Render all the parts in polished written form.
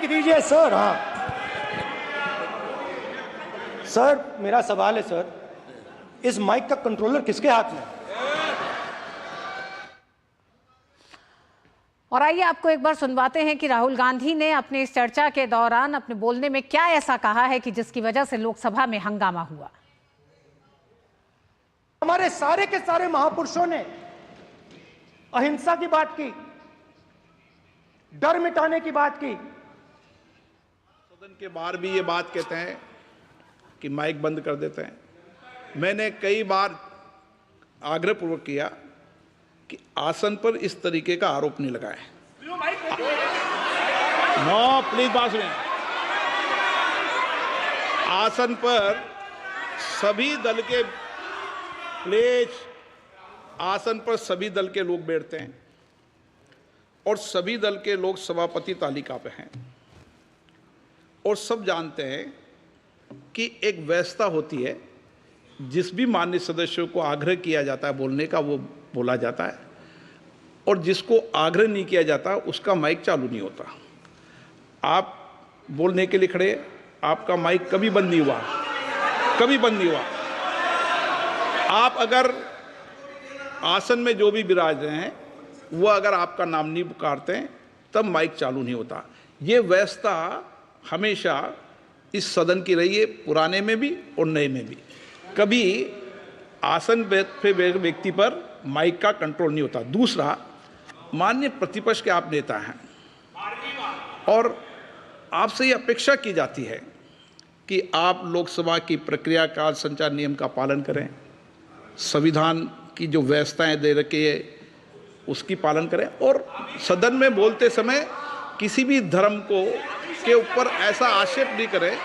Mic दीजिए sir. हाँ sir, मेरा सवाल है सर, इस माइक का कंट्रोलर किसके हाथ में? और आइए आपको एक बार सुनवाते हैं कि राहुल गांधी ने अपनी इस चर्चा के दौरान अपने बोलने में क्या ऐसा कहा है कि जिसकी वजह से लोकसभा में हंगामा हुआ। हमारे सारे के सारे महापुरुषों ने अहिंसा की बात की, डर मिटाने की बात की। सदन के बाहर भी ये बात कहते हैं कि माइक बंद कर देते हैं। मैंने कई बार आग्रहपूर्वक किया कि आसन पर इस तरीके का आरोप नहीं लगाएं। नो प्लीज बात सुनिए। आसन पर सभी दल के प्लीज, आसन पर सभी दल के लोग बैठते हैं और सभी दल के लोग सभापति तालिका पे हैं और सब जानते हैं कि एक व्यवस्था होती है, जिस भी माननीय सदस्यों को आग्रह किया जाता है बोलने का वो बोला जाता है और जिसको आग्रह नहीं किया जाता उसका माइक चालू नहीं होता। आप बोलने के लिए खड़े, आपका माइक कभी बंद नहीं हुआ, कभी बंद नहीं हुआ। आप अगर आसन में जो भी विराज रहे हैं वो अगर आपका नाम नहीं पुकारते हैं तब माइक चालू नहीं होता। ये व्यवस्था हमेशा इस सदन की रही है, पुराने में भी और नए में भी। कभी आसन पे व्यक्ति पर माइक का कंट्रोल नहीं होता। दूसरा, माननीय प्रतिपक्ष के आप नेता हैं और आपसे ये अपेक्षा की जाती है कि आप लोकसभा की प्रक्रिया काल संचार नियम का पालन करें, संविधान की जो व्यवस्थाएं दे रखी है उसकी पालन करें और सदन में बोलते समय किसी भी धर्म को के ऊपर ऐसा आक्षेप नहीं करें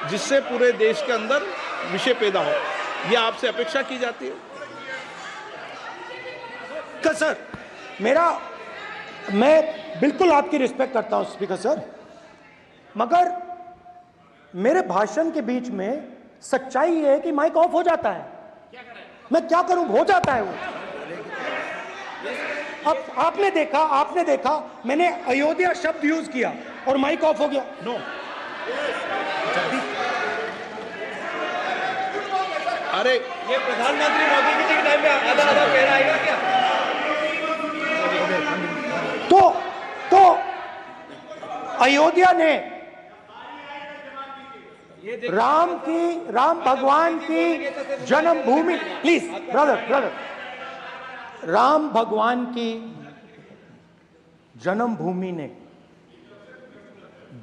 जिससे पूरे देश के अंदर विषय पैदा हो। यह आपसे अपेक्षा की जाती है। सर, मैं बिल्कुल आपकी रिस्पेक्ट करता हूं स्पीकर सर, मगर मेरे भाषण के बीच में सच्चाई ये है कि माइक ऑफ हो जाता है। मैं क्या करूं, हो जाता है वो। अब आपने देखा मैंने अयोध्या शब्द यूज किया और माइक ऑफ हो गया। नो, अरे ये प्रधानमंत्री मोदी जी के टाइम में आधा आधा कह रहा है क्या? तो अयोध्या ने राम भगवान की जन्मभूमि, प्लीज ब्रदर, राम भगवान की जन्मभूमि ने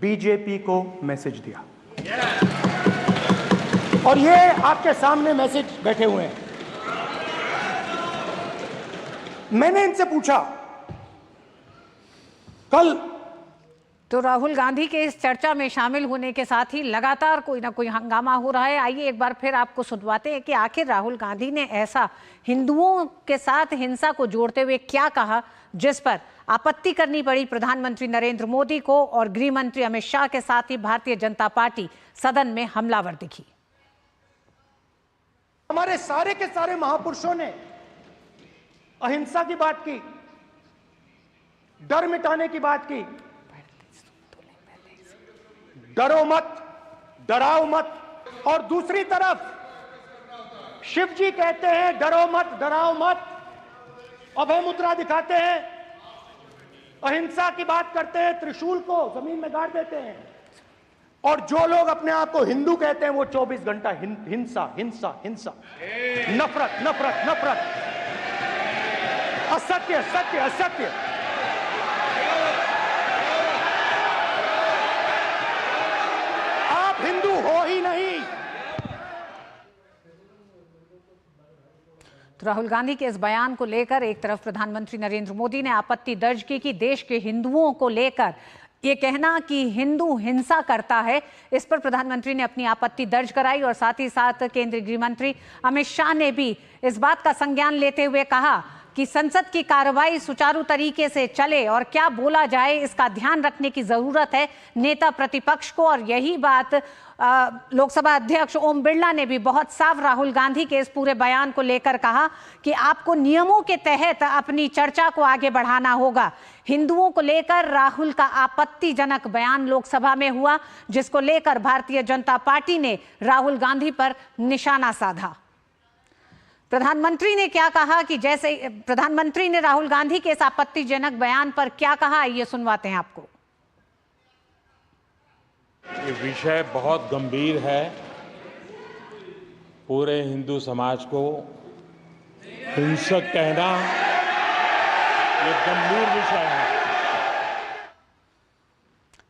बीजेपी को मैसेज दिया और ये आपके सामने मैसेज बैठे हुए हैं। मैंने इनसे पूछा कल, तो राहुल गांधी के इस चर्चा में शामिल होने के साथ ही लगातार कोई ना कोई हंगामा हो रहा है। आइए एक बार फिर आपको सुनवाते हैं कि आखिर राहुल गांधी ने ऐसा हिंदुओं के साथ हिंसा को जोड़ते हुए क्या कहा जिस पर आपत्ति करनी पड़ी प्रधानमंत्री नरेंद्र मोदी को और गृह मंत्री अमित शाह के साथ ही भारतीय जनता पार्टी सदन में हमलावर दिखी। हमारे सारे के सारे महापुरुषों ने अहिंसा की बात की, डर मिटाने की बात की। डरो मत, डराओ मत। और दूसरी तरफ शिव जी कहते हैं डरो मत, डराओ मत, अभय मुद्रा दिखाते हैं, अहिंसा की बात करते हैं, त्रिशूल को जमीन में गाड़ देते हैं। और जो लोग अपने आप को हिंदू कहते हैं वो 24 घंटा हिंसा हिंसा हिंसा, नफरत नफरत नफरत, असत्य सत्य असत्य। आप हिंदू हो ही नहीं। तो राहुल गांधी के इस बयान को लेकर एक तरफ प्रधानमंत्री नरेंद्र मोदी ने आपत्ति दर्ज की कि देश के हिंदुओं को लेकर ये कहना कि हिंदू हिंसा करता है, इस पर प्रधानमंत्री ने अपनी आपत्ति दर्ज कराई और साथ ही साथ केंद्रीय गृह मंत्री अमित शाह ने भी इस बात का संज्ञान लेते हुए कहा कि संसद की कार्रवाई सुचारू तरीके से चले और क्या बोला जाए इसका ध्यान रखने की जरूरत है नेता प्रतिपक्ष को। और यही बात लोकसभा अध्यक्ष ओम बिरला ने भी बहुत साफ राहुल गांधी के इस पूरे बयान को लेकर कहा कि आपको नियमों के तहत अपनी चर्चा को आगे बढ़ाना होगा। हिंदुओं को लेकर राहुल का आपत्तिजनक बयान लोकसभा में हुआ, जिसको लेकर भारतीय जनता पार्टी ने राहुल गांधी पर निशाना साधा। प्रधानमंत्री ने क्या कहा कि जैसे प्रधानमंत्री ने राहुल गांधी के इस आपत्तिजनक बयान पर क्या कहा, ये सुनवाते हैं आपको। ये विषय बहुत गंभीर है। पूरे हिंदू समाज को हिंसक कहना ये गंभीर विषय है।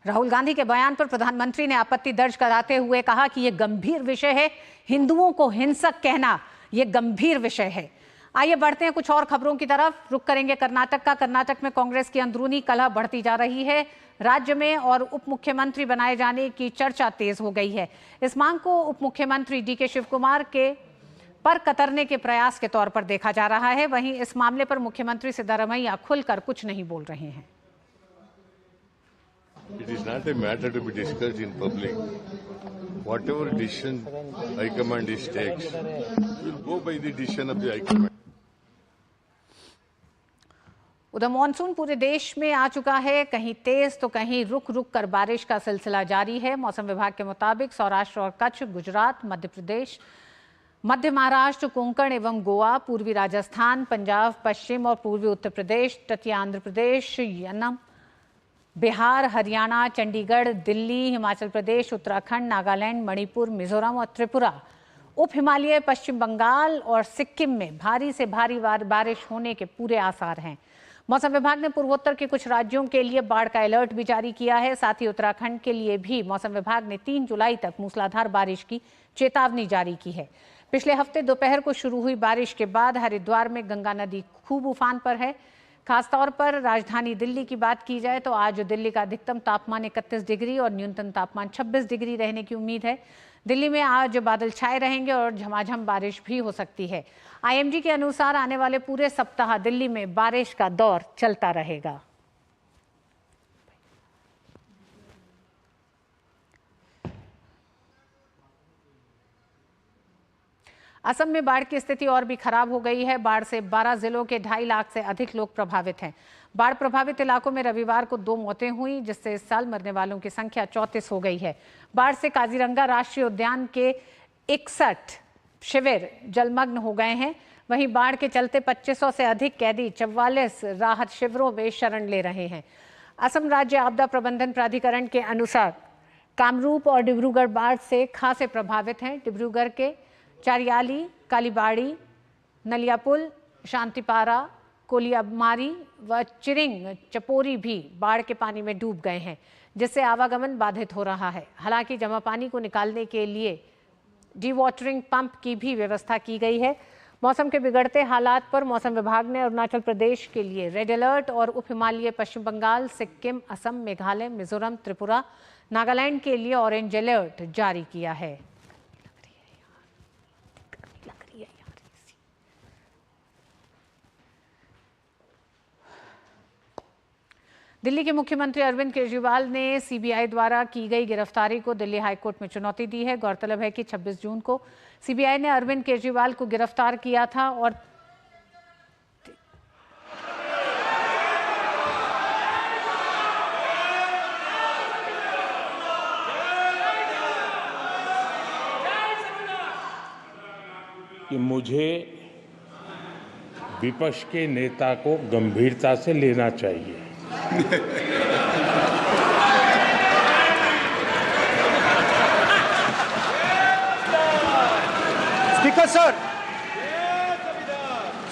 राहुल गांधी के बयान पर प्रधानमंत्री ने आपत्ति दर्ज कराते हुए कहा कि यह गंभीर विषय है, हिंदुओं को हिंसक कहना यह गंभीर विषय है। आइए बढ़ते हैं कुछ और खबरों की तरफ। रुख करेंगे कर्नाटक का। कर्नाटक में कांग्रेस की अंदरूनी कलह बढ़ती जा रही है। राज्य में और उप मुख्यमंत्री बनाए जाने की चर्चा तेज हो गई है। इस मांग को उप मुख्यमंत्री डीके शिवकुमार के पर कतरने के प्रयास के तौर पर देखा जा रहा है। वहीं इस मामले पर मुख्यमंत्री सिद्धारमैया खुलकर कुछ नहीं बोल रहे हैं। It is not a matter to be discussed in public. Whatever decision High Command takes, will go by the decision of the High Command. उधर मॉनसून पूरे देश में आ चुका है। कहीं तेज तो कहीं रुक रुक कर बारिश का सिलसिला जारी है। मौसम विभाग के मुताबिक सौराष्ट्र और कच्छ, गुजरात, मध्य प्रदेश, मध्य महाराष्ट्र, कोंकण एवं गोवा, पूर्वी राजस्थान, पंजाब, पश्चिम और पूर्वी उत्तर प्रदेश, तटीय आंध्र प्रदेश, यनम, बिहार, हरियाणा, चंडीगढ़, दिल्ली, हिमाचल प्रदेश, उत्तराखंड, नागालैंड, मणिपुर, मिजोरम और त्रिपुरा, उप हिमालय, पश्चिम बंगाल और सिक्किम में भारी से भारी बारिश होने के पूरे आसार हैं। मौसम विभाग ने पूर्वोत्तर के कुछ राज्यों के लिए बाढ़ का अलर्ट भी जारी किया है। साथ ही उत्तराखंड के लिए भी मौसम विभाग ने 3 जुलाई तक मूसलाधार बारिश की चेतावनी जारी की है। पिछले हफ्ते दोपहर को शुरू हुई बारिश के बाद हरिद्वार में गंगा नदी खूब उफान पर है। खासतौर पर राजधानी दिल्ली की बात की जाए तो आज दिल्ली का अधिकतम तापमान 31 डिग्री और न्यूनतम तापमान 26 डिग्री रहने की उम्मीद है। दिल्ली में आज बादल छाए रहेंगे और झमाझम बारिश भी हो सकती है। आईएमडी के अनुसार आने वाले पूरे सप्ताह दिल्ली में बारिश का दौर चलता रहेगा। असम में बाढ़ की स्थिति और भी खराब हो गई है। बाढ़ से 12 जिलों के 2.5 लाख से अधिक लोग प्रभावित हैं। बाढ़ प्रभावित इलाकों में रविवार को 2 मौतें हुई, जिससे इस साल मरने वालों की संख्या 34 हो गई है। बाढ़ से काजीरंगा राष्ट्रीय उद्यान के 61 शिविर जलमग्न हो गए हैं। वहीं बाढ़ के चलते 2500 से अधिक कैदी 44 राहत शिविरों में शरण ले रहे हैं। असम राज्य आपदा प्रबंधन प्राधिकरण के अनुसार कामरूप और डिब्रूगढ़ बाढ़ से खासे प्रभावित हैं। डिब्रूगढ़ के चारियाली, कालीबाड़ी, नलियापुल, शांतिपारा, कोलियामारी व चिरिंग चपोरी भी बाढ़ के पानी में डूब गए हैं, जिससे आवागमन बाधित हो रहा है। हालांकि जमा पानी को निकालने के लिए डीवाटरिंग पंप की भी व्यवस्था की गई है। मौसम के बिगड़ते हालात पर मौसम विभाग ने अरुणाचल प्रदेश के लिए रेड अलर्ट और उप हिमालय, पश्चिम बंगाल, सिक्किम, असम, मेघालय, मिजोरम, त्रिपुरा, नागालैंड के लिए ऑरेंज अलर्ट जारी किया है। दिल्ली के मुख्यमंत्री अरविंद केजरीवाल ने सीबीआई द्वारा की गई गिरफ्तारी को दिल्ली हाईकोर्ट में चुनौती दी है। गौरतलब है कि 26 जून को सीबीआई ने अरविंद केजरीवाल को गिरफ्तार किया था और कि मुझे विपक्ष के नेता को गंभीरता से लेना चाहिए।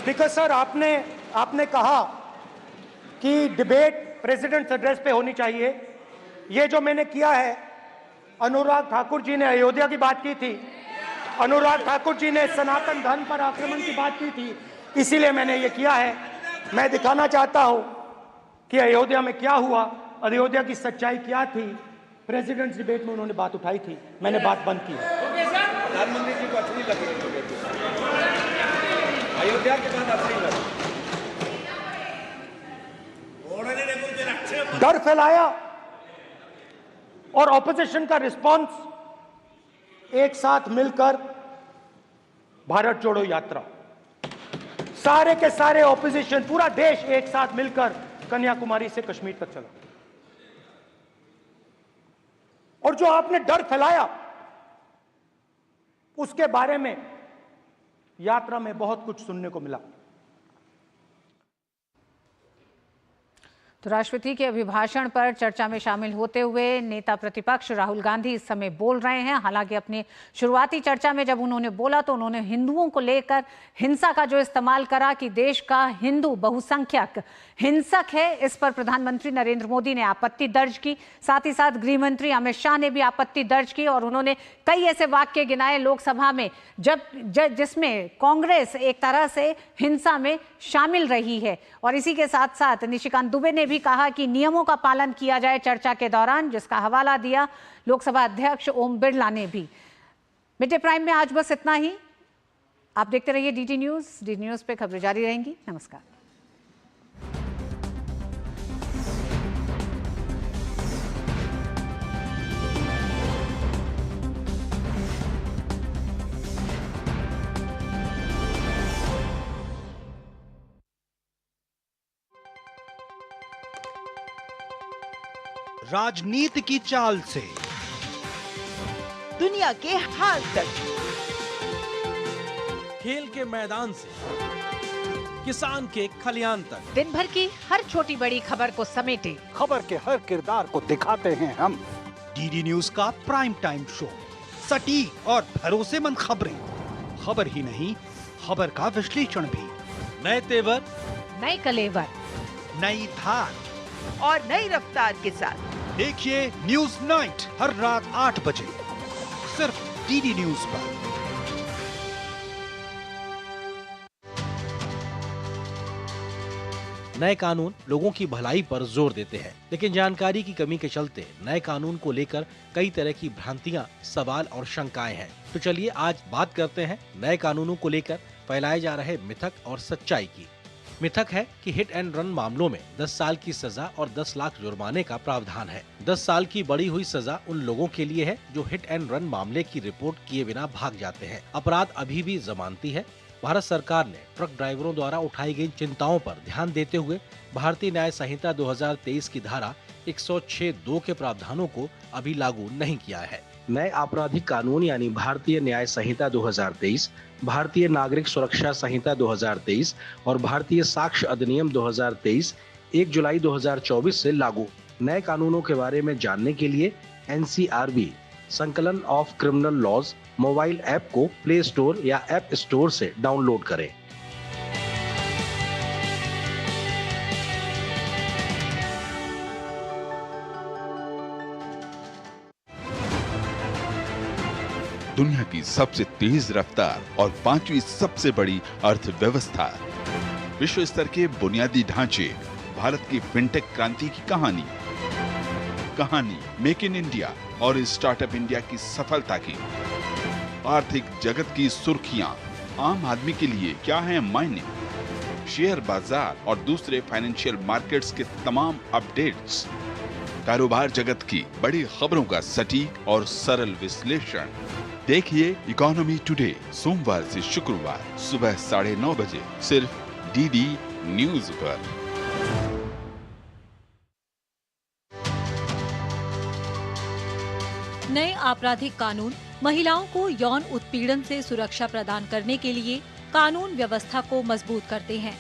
स्पीकर सर, आपने कहा कि डिबेट प्रेसिडेंट्स एड्रेस पे होनी चाहिए। ये जो मैंने किया है, अनुराग ठाकुर जी ने अयोध्या की बात की थी, अनुराग ठाकुर जी ने सनातन धर्म पर आक्रमण की बात की थी, इसीलिए मैंने ये किया है। मैं दिखाना चाहता हूं कि अयोध्या में क्या हुआ, अयोध्या की सच्चाई क्या थी। प्रेसिडेंट्स डिबेट में उन्होंने बात उठाई थी, मैंने बात बंद की। प्रधानमंत्री जी को अच्छी लगी अयोध्या के बाद अच्छी लगी। डर फैलाया और ऑपोजिशन का रिस्पांस एक साथ मिलकर भारत जोड़ो यात्रा, सारे के सारे ऑपोजिशन, पूरा देश एक साथ मिलकर कन्याकुमारी से कश्मीर तक चला। और जो आपने डर फैलाया उसके बारे में यात्रा में बहुत कुछ सुनने को मिला। तो राष्ट्रपति के अभिभाषण पर चर्चा में शामिल होते हुए नेता प्रतिपक्ष राहुल गांधी इस समय बोल रहे हैं। हालांकि अपनी शुरुआती चर्चा में जब उन्होंने बोला तो उन्होंने हिंदुओं को लेकर हिंसा का जो इस्तेमाल करा कि देश का हिंदू बहुसंख्यक हिंसक है, इस पर प्रधानमंत्री नरेंद्र मोदी ने आपत्ति दर्ज की। साथ ही साथ गृह मंत्री अमित शाह ने भी आपत्ति दर्ज की और उन्होंने कई ऐसे वाक्य गिनाए लोकसभा में जिसमें कांग्रेस एक तरह से हिंसा में शामिल रही है। और इसी के साथ साथ निशिकांत दुबे ने भी कहा कि नियमों का पालन किया जाए चर्चा के दौरान, जिसका हवाला दिया लोकसभा अध्यक्ष ओम बिरला ने भी। मिड डे प्राइम में आज बस इतना ही। आप देखते रहिए डीडी न्यूज पे खबरें जारी रहेंगी। नमस्कार। राजनीति की चाल से दुनिया के हाल तक, खेल के मैदान से किसान के खलियान तक, दिन भर की हर छोटी बड़ी खबर को समेटे खबर के हर किरदार को दिखाते हैं हम। डीडी न्यूज का प्राइम टाइम शो, सटीक और भरोसेमंद खबरें, खबर ही नहीं खबर का विश्लेषण भी, नए तेवर, नए कलेवर, नई धार और नई रफ्तार के साथ देखिए न्यूज नाइट हर रात 8 बजे सिर्फ डीडी न्यूज पर। नए कानून लोगों की भलाई पर जोर देते हैं, लेकिन जानकारी की कमी के चलते नए कानून को लेकर कई तरह की भ्रांतियां, सवाल और शंकाएं हैं। तो चलिए आज बात करते हैं नए कानूनों को लेकर फैलाए जा रहे मिथक और सच्चाई की। मिथक है कि हिट एंड रन मामलों में 10 साल की सजा और 10 लाख जुर्माने का प्रावधान है। 10 साल की बढ़ी हुई सजा उन लोगों के लिए है जो हिट एंड रन मामले की रिपोर्ट किए बिना भाग जाते हैं। अपराध अभी भी जमानती है। भारत सरकार ने ट्रक ड्राइवरों द्वारा उठाई गई चिंताओं पर ध्यान देते हुए भारतीय न्याय संहिता 2023 की धारा 106(2) के प्रावधानों को अभी लागू नहीं किया है। नए आपराधिक कानून यानी भारतीय न्याय संहिता 2023, भारतीय नागरिक सुरक्षा संहिता 2023 और भारतीय साक्ष्य अधिनियम 2023 1 जुलाई 2024 से लागू। नए कानूनों के बारे में जानने के लिए NCRB संकलन of criminal laws mobile app को प्ले स्टोर या ऐप स्टोर से डाउनलोड करें। दुनिया की सबसे तेज रफ्तार और 5वीं सबसे बड़ी अर्थव्यवस्था, विश्व स्तर के बुनियादी ढांचे, भारत की फिनटेक क्रांति की कहानी मेक इन इंडिया और स्टार्टअप इंडिया की सफलता की, आर्थिक जगत की सुर्खियां, आम आदमी के लिए क्या है मायने, शेयर बाजार और दूसरे फाइनेंशियल मार्केट्स के तमाम अपडेट्स, कारोबार जगत की बड़ी खबरों का सटीक और सरल विश्लेषण। देखिए इकोनॉमी टुडे सोमवार से शुक्रवार सुबह 9:30 बजे सिर्फ डीडी न्यूज पर। नए आपराधिक कानून महिलाओं को यौन उत्पीड़न से सुरक्षा प्रदान करने के लिए कानून व्यवस्था को मजबूत करते हैं।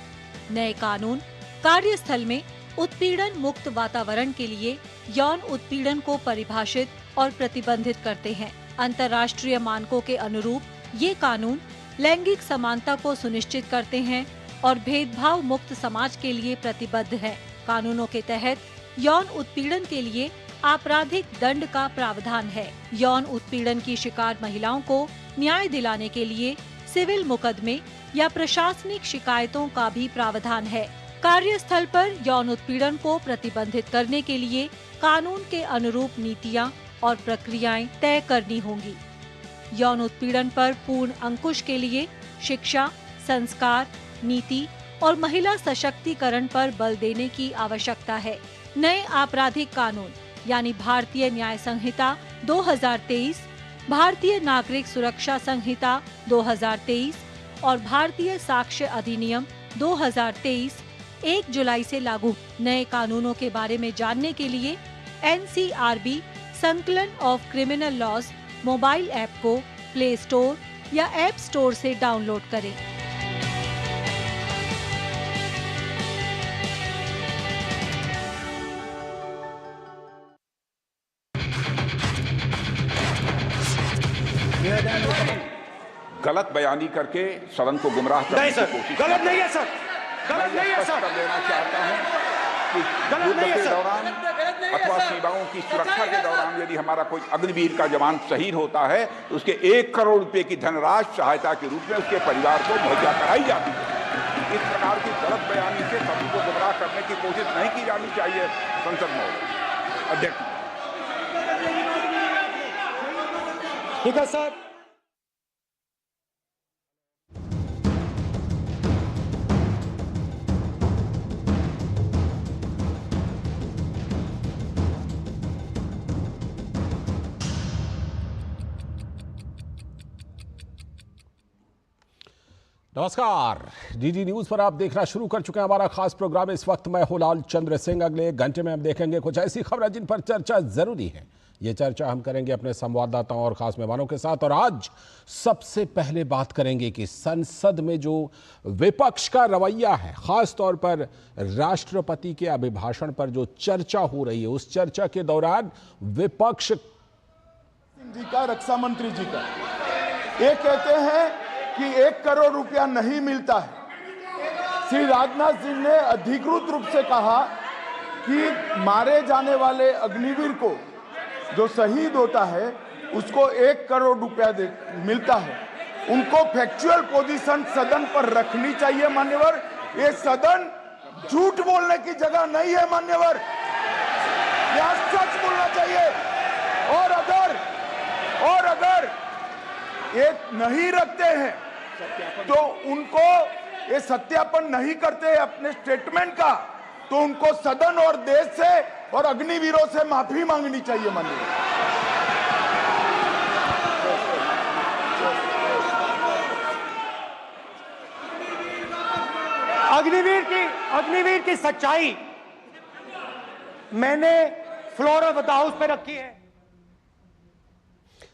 नए कानून कार्यस्थल में उत्पीड़न मुक्त वातावरण के लिए यौन उत्पीड़न को परिभाषित और प्रतिबंधित करते हैं। अंतर्राष्ट्रीय मानकों के अनुरूप ये कानून लैंगिक समानता को सुनिश्चित करते हैं और भेदभाव मुक्त समाज के लिए प्रतिबद्ध है। कानूनों के तहत यौन उत्पीड़न के लिए आपराधिक दंड का प्रावधान है। यौन उत्पीड़न की शिकार महिलाओं को न्याय दिलाने के लिए सिविल मुकदमे या प्रशासनिक शिकायतों का भी प्रावधान है। कार्यस्थल पर यौन उत्पीड़न को प्रतिबंधित करने के लिए कानून के अनुरूप नीतियां और प्रक्रियाएं तय करनी होंगी। यौन उत्पीड़न पर पूर्ण अंकुश के लिए शिक्षा, संस्कार, नीति और महिला सशक्तिकरण पर बल देने की आवश्यकता है। नए आपराधिक कानून यानी भारतीय न्याय संहिता 2023, भारतीय नागरिक सुरक्षा संहिता 2023 और भारतीय साक्ष्य अधिनियम 2023 1 जुलाई से लागू। नए कानूनों के बारे में जानने के लिए NCRB संकलन of criminal laws mobile app को प्ले स्टोर या ऐप स्टोर से डाउनलोड करें। गलत बयानी करके सदन को गुमराह करने की कोशिश गलत नहीं है सर, गलत नहीं है सर। कर देना चाहता हूं कि युद्ध के दौरान अथवा सीमाओं की सुरक्षा के दौरान यदि हमारा कोई अग्निवीर का जवान शहीद होता है तो उसके 1 करोड़ रुपए की धनराशि सहायता के रूप में उसके परिवार को मुहैया कराई जाती है। इस प्रकार की गलत बयानी से सभी को गुमराह करने की कोशिश नहीं की जानी चाहिए। संसद में अध्यक्ष। ठीक है सर। नमस्कार, डीडी न्यूज पर आप देखना शुरू कर चुके हैं हमारा खास प्रोग्राम। इस वक्त मैं हूं लाल चंद्र सिंह। अगले 1 घंटे में हम देखेंगे कुछ ऐसी खबरें जिन पर चर्चा जरूरी है। ये चर्चा हम करेंगे अपने संवाददाताओं और खास मेहमानों के साथ। और आज सबसे पहले बात करेंगे कि संसद में जो विपक्ष का रवैया है, खास तौर पर राष्ट्रपति के अभिभाषण पर जो चर्चा हो रही है, उस चर्चा के दौरान विपक्ष जी का, रक्षा मंत्री जी का, ये कहते हैं कि 1 करोड़ रुपया नहीं मिलता है। श्री राजनाथ सिंह ने अधिकृत रूप से कहा कि मारे जाने वाले अग्निवीर को जो शहीद होता है उसको 1 करोड़ रुपया मिलता है। उनको फैक्चुअल पोजीशन सदन पर रखनी चाहिए मान्यवर। ये सदन झूठ बोलने की जगह नहीं है मान्यवर, यहां सच बोलना चाहिए। और अगर ये नहीं रखते हैं तो उनको ये सत्यापन नहीं करते अपने स्टेटमेंट का, तो उनको सदन और देश से और अग्निवीरों से माफी मांगनी चाहिए माननीय। अग्निवीर की सच्चाई मैंने फ्लोर ऑफ द हाउस पे रखी है।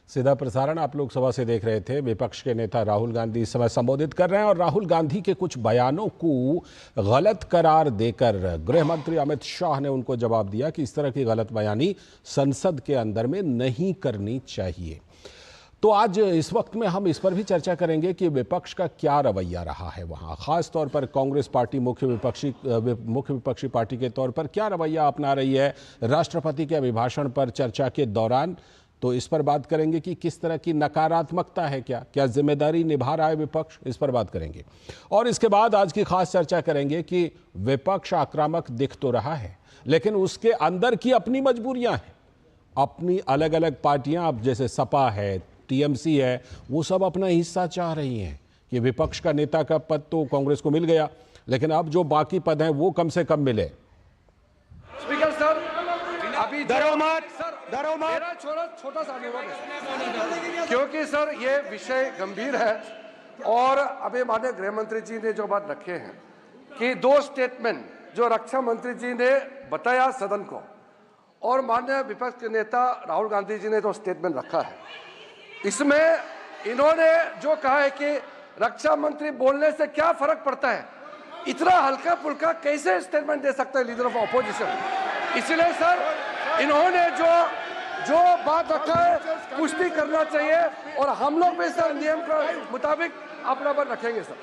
सीधा प्रसारण आप लोकसभा से देख रहे थे। विपक्ष के नेता राहुल गांधी इस समय संबोधित कर रहे हैं और राहुल गांधी के कुछ बयानों को गलत करार देकर गृह मंत्री अमित शाह ने उनको जवाब दिया कि इस तरह की गलत बयानी संसद के अंदर में नहीं करनी चाहिए। तो आज इस वक्त में हम इस पर भी चर्चा करेंगे कि विपक्ष का क्या रवैया रहा है वहां, खास तौर पर कांग्रेस पार्टी मुख्य विपक्षी पार्टी के तौर पर क्या रवैया अपना रही है राष्ट्रपति के अभिभाषण पर चर्चा के दौरान। तो इस पर बात करेंगे कि किस तरह की नकारात्मकता है, क्या जिम्मेदारी निभा रहा है विपक्ष, इस पर बात करेंगे। और इसके बाद आज की खास चर्चा करेंगे कि विपक्ष आक्रामक दिख तो रहा है लेकिन उसके अंदर की अपनी मजबूरियां हैं, अपनी अलग अलग पार्टियां, अब जैसे सपा है, टीएमसी है, वो सब अपना हिस्सा चाह रही हैं कि विपक्ष का नेता का पद तो कांग्रेस को मिल गया, लेकिन अब जो बाकी पद हैं वो कम से कम मिले। स्पीकर सर, अभी मेरा छोटा सा अनुरोध है, क्योंकि सर ये विषय गंभीर है और अभी माननीय गृह मंत्री जी ने जो बात रखे हैं कि 2 स्टेटमेंट जो रक्षा मंत्री जी ने बताया सदन को और माननीय विपक्ष के नेता राहुल गांधी जी ने जो स्टेटमेंट रखा है, इसमें इन्होंने जो कहा है कि रक्षा मंत्री बोलने से क्या फर्क पड़ता है, इतना हल्का फुल्का कैसे स्टेटमेंट दे सकता है लीडर ऑफ ऑपोजिशन। इसलिए सर इन्होंने जो बात रखा है पुष्टि करना चाहिए और हम लोग भी सर नियम के मुताबिक अपना बात रखेंगे सर।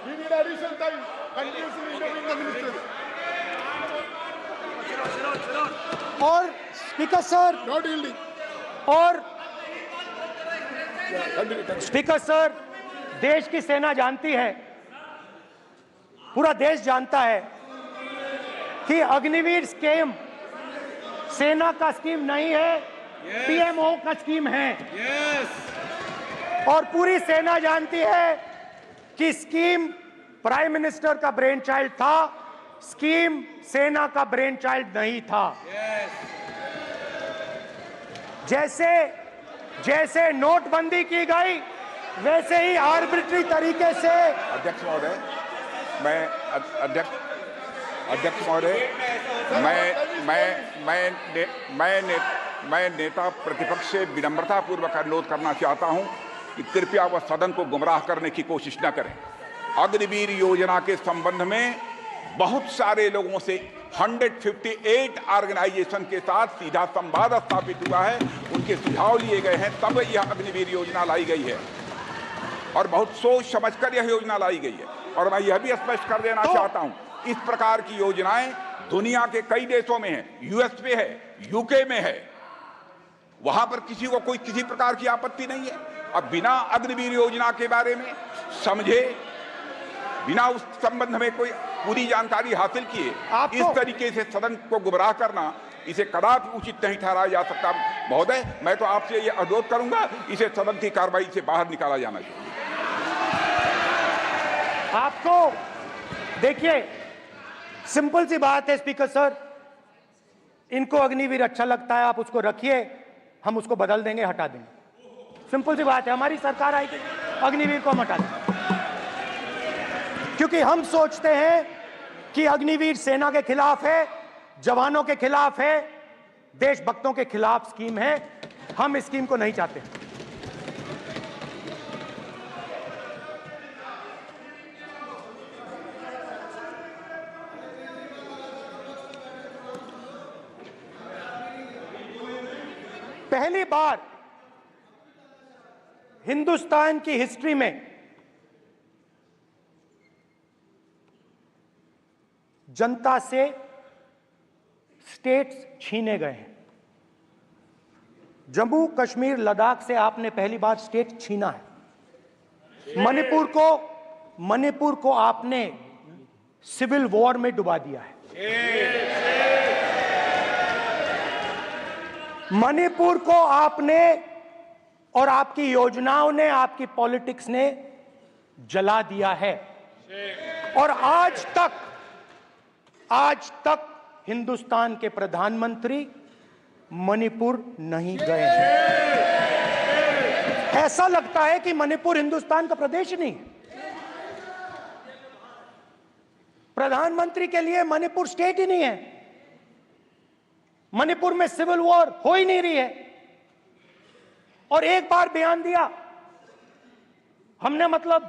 और स्पीकर सर स्पीकर सर, देश की सेना जानती है, पूरा देश जानता है कि अग्निवीर स्कीम सेना का स्कीम नहीं है, पीएमओ का स्कीम है। और पूरी सेना जानती है कि स्कीम प्राइम मिनिस्टर का ब्रेन चाइल्ड था, स्कीम सेना का ब्रेन चाइल्ड नहीं था। जैसे नोटबंदी की गई वैसे ही आर्बिट्री तरीके से। अध्यक्ष महोदय, अध्यक्ष महोदय, मैं नेता प्रतिपक्ष से विनम्रता पूर्वक अनुरोध करना चाहता हूं कि कृपया वह सदन को गुमराह करने की कोशिश न करें। अग्निवीर योजना के संबंध में बहुत सारे लोगों से 158 ऑर्गेनाइजेशन के साथ सीधा संवाद स्थापित हुआ है, उनके सुझाव लिए गए हैं, तब यह अग्निवीर योजना लाई गई है और बहुत सोच समझकर यह योजना लाई गई है। और मैं यह भी स्पष्ट कर देना चाहता हूं, इस प्रकार की योजनाएं दुनिया के कई देशों में है, यूएस में है, यूके में है, वहां पर किसी को कोई किसी प्रकार की आपत्ति नहीं है। अब बिना अग्निवीर योजना के बारे में समझे, बिना उस संबंध में कोई पूरी जानकारी हासिल किए इस तरीके से सदन को गुमराह करना, इसे कदापि उचित नहीं ठहराया जा सकता। महोदय, मैं तो आपसे ये अनुरोध करूंगा, इसे सदन की कार्रवाई से बाहर निकाला जाना चाहिए। आपको देखिए, सिंपल सी बात है स्पीकर सर, इनको अग्निवीर अच्छा लगता है, आप उसको रखिए, हम उसको बदल देंगे, हटा देंगे। सिंपल सी बात है, हमारी सरकार आएगी, अग्निवीर को हम हटा देंगे, क्योंकि हम सोचते हैं कि अग्निवीर सेना के खिलाफ है, जवानों के खिलाफ है, देशभक्तों के खिलाफ स्कीम है। हम इस स्कीम को नहीं चाहते। पहली बार हिंदुस्तान की हिस्ट्री में जनता से स्टेट्स छीने गए हैं। जम्मू कश्मीर लद्दाख से आपने पहली बार स्टेट छीना है। मणिपुर को आपने सिविल वॉर में डुबा दिया है। मणिपुर को आपने और आपकी योजनाओं ने, आपकी पॉलिटिक्स ने जला दिया है। और आज तक हिंदुस्तान के प्रधानमंत्री मणिपुर नहीं गए हैं। ऐसा लगता है कि मणिपुर हिंदुस्तान का प्रदेश ही नहीं है। प्रधानमंत्री के लिए मणिपुर स्टेट ही नहीं है। मणिपुर में सिविल वॉर हो ही नहीं रही है। और एक बार बयान दिया हमने, मतलब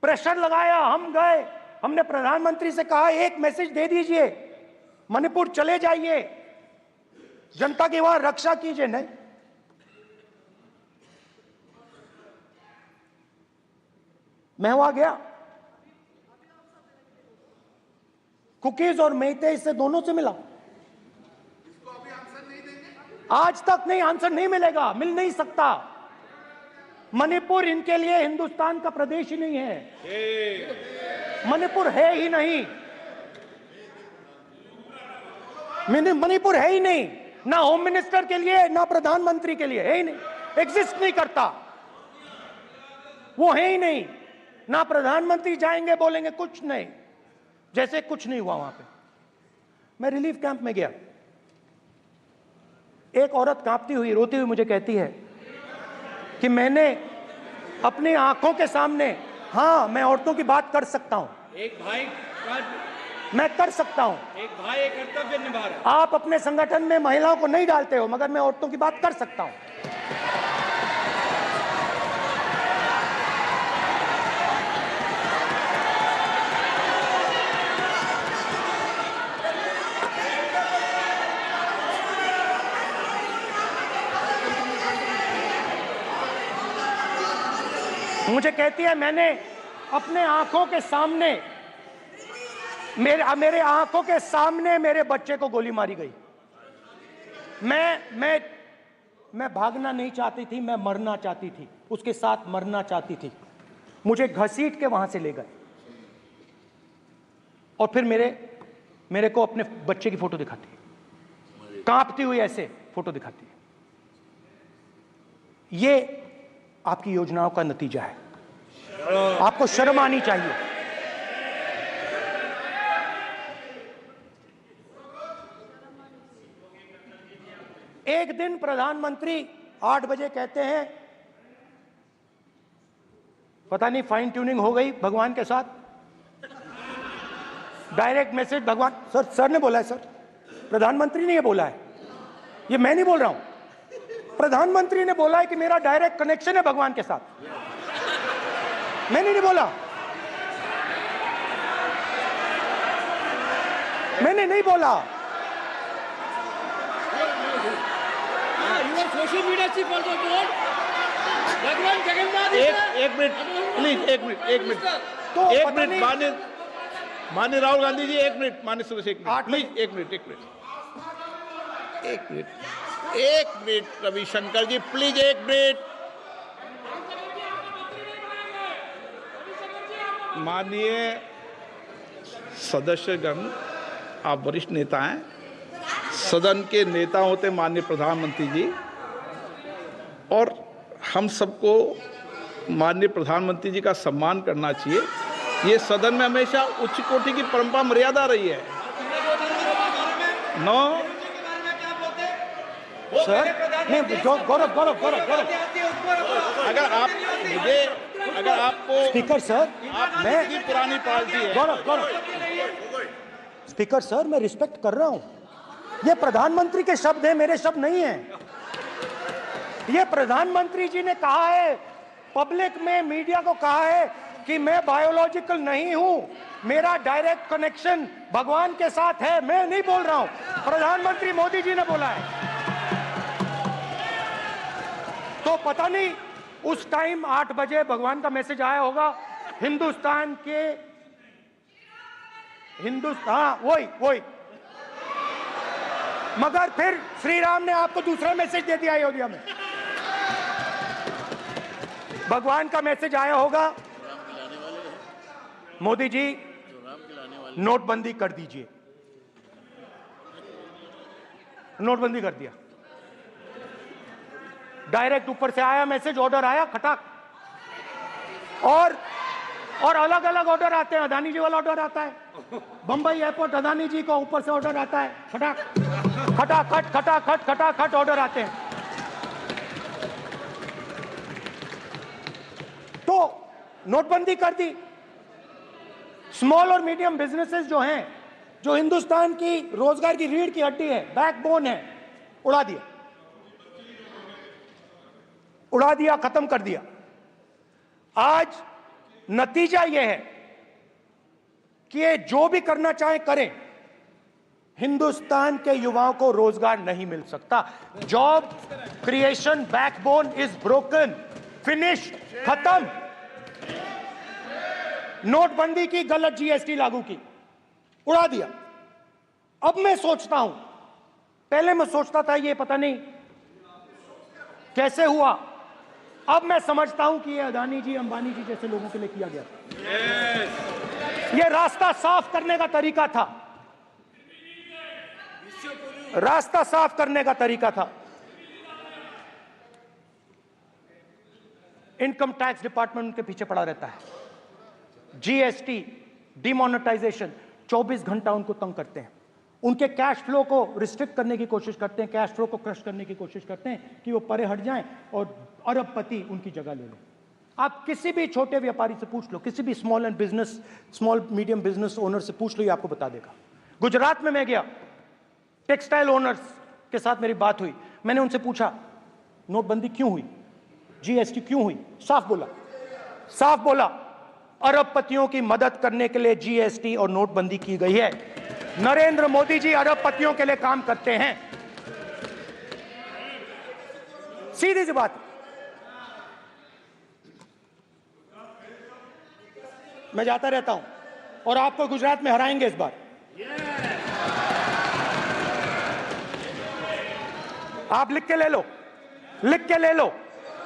प्रेशर लगाया, हम गए, हमने प्रधानमंत्री से कहा एक मैसेज दे दीजिए, मणिपुर चले जाइए, जनता की वहां रक्षा कीजिए। नहीं, मैं वहां गया, कुकीज और मेहते से दोनों से मिला। आज तक नहीं, आंसर नहीं मिलेगा, मिल नहीं सकता। मणिपुर इनके लिए हिंदुस्तान का प्रदेश ही नहीं है। मणिपुर है ही नहीं, मणिपुर है ही नहीं, ना होम मिनिस्टर के लिए ना प्रधानमंत्री के लिए, है ही नहीं, एग्जिस्ट नहीं करता, वो है ही नहीं। ना प्रधानमंत्री जाएंगे बोलेंगे कुछ नहीं, जैसे कुछ नहीं हुआ वहां पे। मैं रिलीफ कैंप में गया, एक औरत कांपती हुई, रोती हुई मुझे कहती है कि मैंने अपनी आंखों के सामने, हाँ मैं औरतों की बात कर सकता हूं, एक भाई मैं कर सकता हूं, एक भाई एक कर्तव्य निभा रहा। आप अपने संगठन में महिलाओं को नहीं डालते हो, मगर मैं औरतों की बात कर सकता हूं। मुझे कहती है मैंने अपने आंखों के सामने, मेरे आंखों के सामने मेरे बच्चे को गोली मारी गई। मैं भागना नहीं चाहती थी, मैं मरना चाहती थी, उसके साथ मरना चाहती थी। मुझे घसीट के वहां से ले गए और फिर मेरे को अपने बच्चे की फोटो दिखाती है, कांपती हुई ऐसे फोटो दिखाती है। ये आपकी योजनाओं का नतीजा है। आपको शर्म आनी चाहिए। एक दिन प्रधानमंत्री 8 बजे कहते हैं, पता नहीं फाइन ट्यूनिंग हो गई भगवान के साथ, डायरेक्ट मैसेज भगवान, सर ने बोला है, सर प्रधानमंत्री ने ये बोला है, ये मैं नहीं बोल रहा हूं, प्रधानमंत्री ने बोला है कि मेरा डायरेक्ट कनेक्शन है भगवान के साथ, मैंने नहीं बोला, मैंने नहीं बोला। Social media chief also told भगवान जगन्नाथ। एक मिनट प्लीज, एक मिनट तो एक मिनट माननीय राहुल गांधी जी, एक मिनट, माननीय सदस्य एक मिनट प्लीज, एक मिनट रविशंकर जी प्लीज, एक मिनट। माननीय सदस्यगण, आप वरिष्ठ नेता हैं, सदन के नेता होते माननीय प्रधानमंत्री जी, और हम सबको माननीय प्रधानमंत्री जी का सम्मान करना चाहिए। ये सदन में हमेशा उच्च कोटि की परंपरा मर्यादा रही है। नो सर, नहीं, गौरव, अगर आपको स्पीकर सर, मैं पुरानी पार्टी है, गौरव स्पीकर सर, मैं रिस्पेक्ट कर रहा हूं, ये प्रधानमंत्री के शब्द हैं, मेरे शब्द नहीं हैं। ये प्रधानमंत्री जी ने कहा है, पब्लिक में, मीडिया को कहा है कि मैं बायोलॉजिकल नहीं हूं, मेरा डायरेक्ट कनेक्शन भगवान के साथ है, मैं नहीं बोल रहा हूं, प्रधानमंत्री मोदी जी ने बोला है। तो पता नहीं उस टाइम 8 बजे भगवान का मैसेज आया होगा हिंदुस्तान, वही मगर फिर श्री राम ने आपको दूसरा मैसेज दे दिया अयोध्या में। भगवान का मैसेज आया होगा, मोदी जी नोटबंदी कर दीजिए, नोटबंदी कर दिया, डायरेक्ट ऊपर से आया मैसेज, ऑर्डर आया खटाक, और अलग अलग ऑर्डर आते हैं। अदानी जी वाला ऑर्डर आता है, बंबई एयरपोर्ट अदानी जी को ऊपर से ऑर्डर आता है, खटाखट ऑर्डर आते हैं। तो नोटबंदी कर दी। स्मॉल और मीडियम बिजनेसेस जो हैं, जो हिंदुस्तान की रोजगार की रीढ़ की हड्डी है, बैकबोन है, उड़ा दिया, खत्म कर दिया। आज नतीजा यह है कि ये जो भी करना चाहे करें, हिंदुस्तान के युवाओं को रोजगार नहीं मिल सकता। Job creation backbone is broken, finish, खत्म। नोटबंदी की, गलत जीएसटी लागू की, उड़ा दिया। अब मैं सोचता हूं, पहले मैं सोचता था ये पता नहीं कैसे हुआ, अब मैं समझता हूं कि ये अदानी जी, अंबानी जी जैसे लोगों के लिए किया गया था। ये रास्ता साफ करने का तरीका था, रास्ता साफ करने का तरीका था। इनकम टैक्स डिपार्टमेंट उनके पीछे पड़ा रहता है, जीएसटी, डिमोनेटाइजेशन, 24 घंटा उनको तंग करते हैं, उनके कैश फ्लो को रिस्ट्रिक्ट करने की कोशिश करते हैं, कैश फ्लो को क्रश करने की कोशिश करते हैं कि वो परे हट जाएं और अरबपति उनकी जगह ले लें। आप किसी भी छोटे व्यापारी से पूछ लो, किसी भी स्मॉल मीडियम बिजनेस ओनर से पूछ लो, ये आपको बता देगा। गुजरात में मैं गया, टेक्सटाइल ओनर्स के साथ मेरी बात हुई, मैंने उनसे पूछा नोटबंदी क्यों हुई, जीएसटी क्यों हुई, साफ बोला अरबपतियों की मदद करने के लिए जीएसटी और नोटबंदी की गई है। नरेंद्र मोदी जी अरबपतियों के लिए काम करते हैं, सीधी सी बात। मैं जाता रहता हूं और आपको गुजरात में हराएंगे इस बार। आप लिख के ले लो,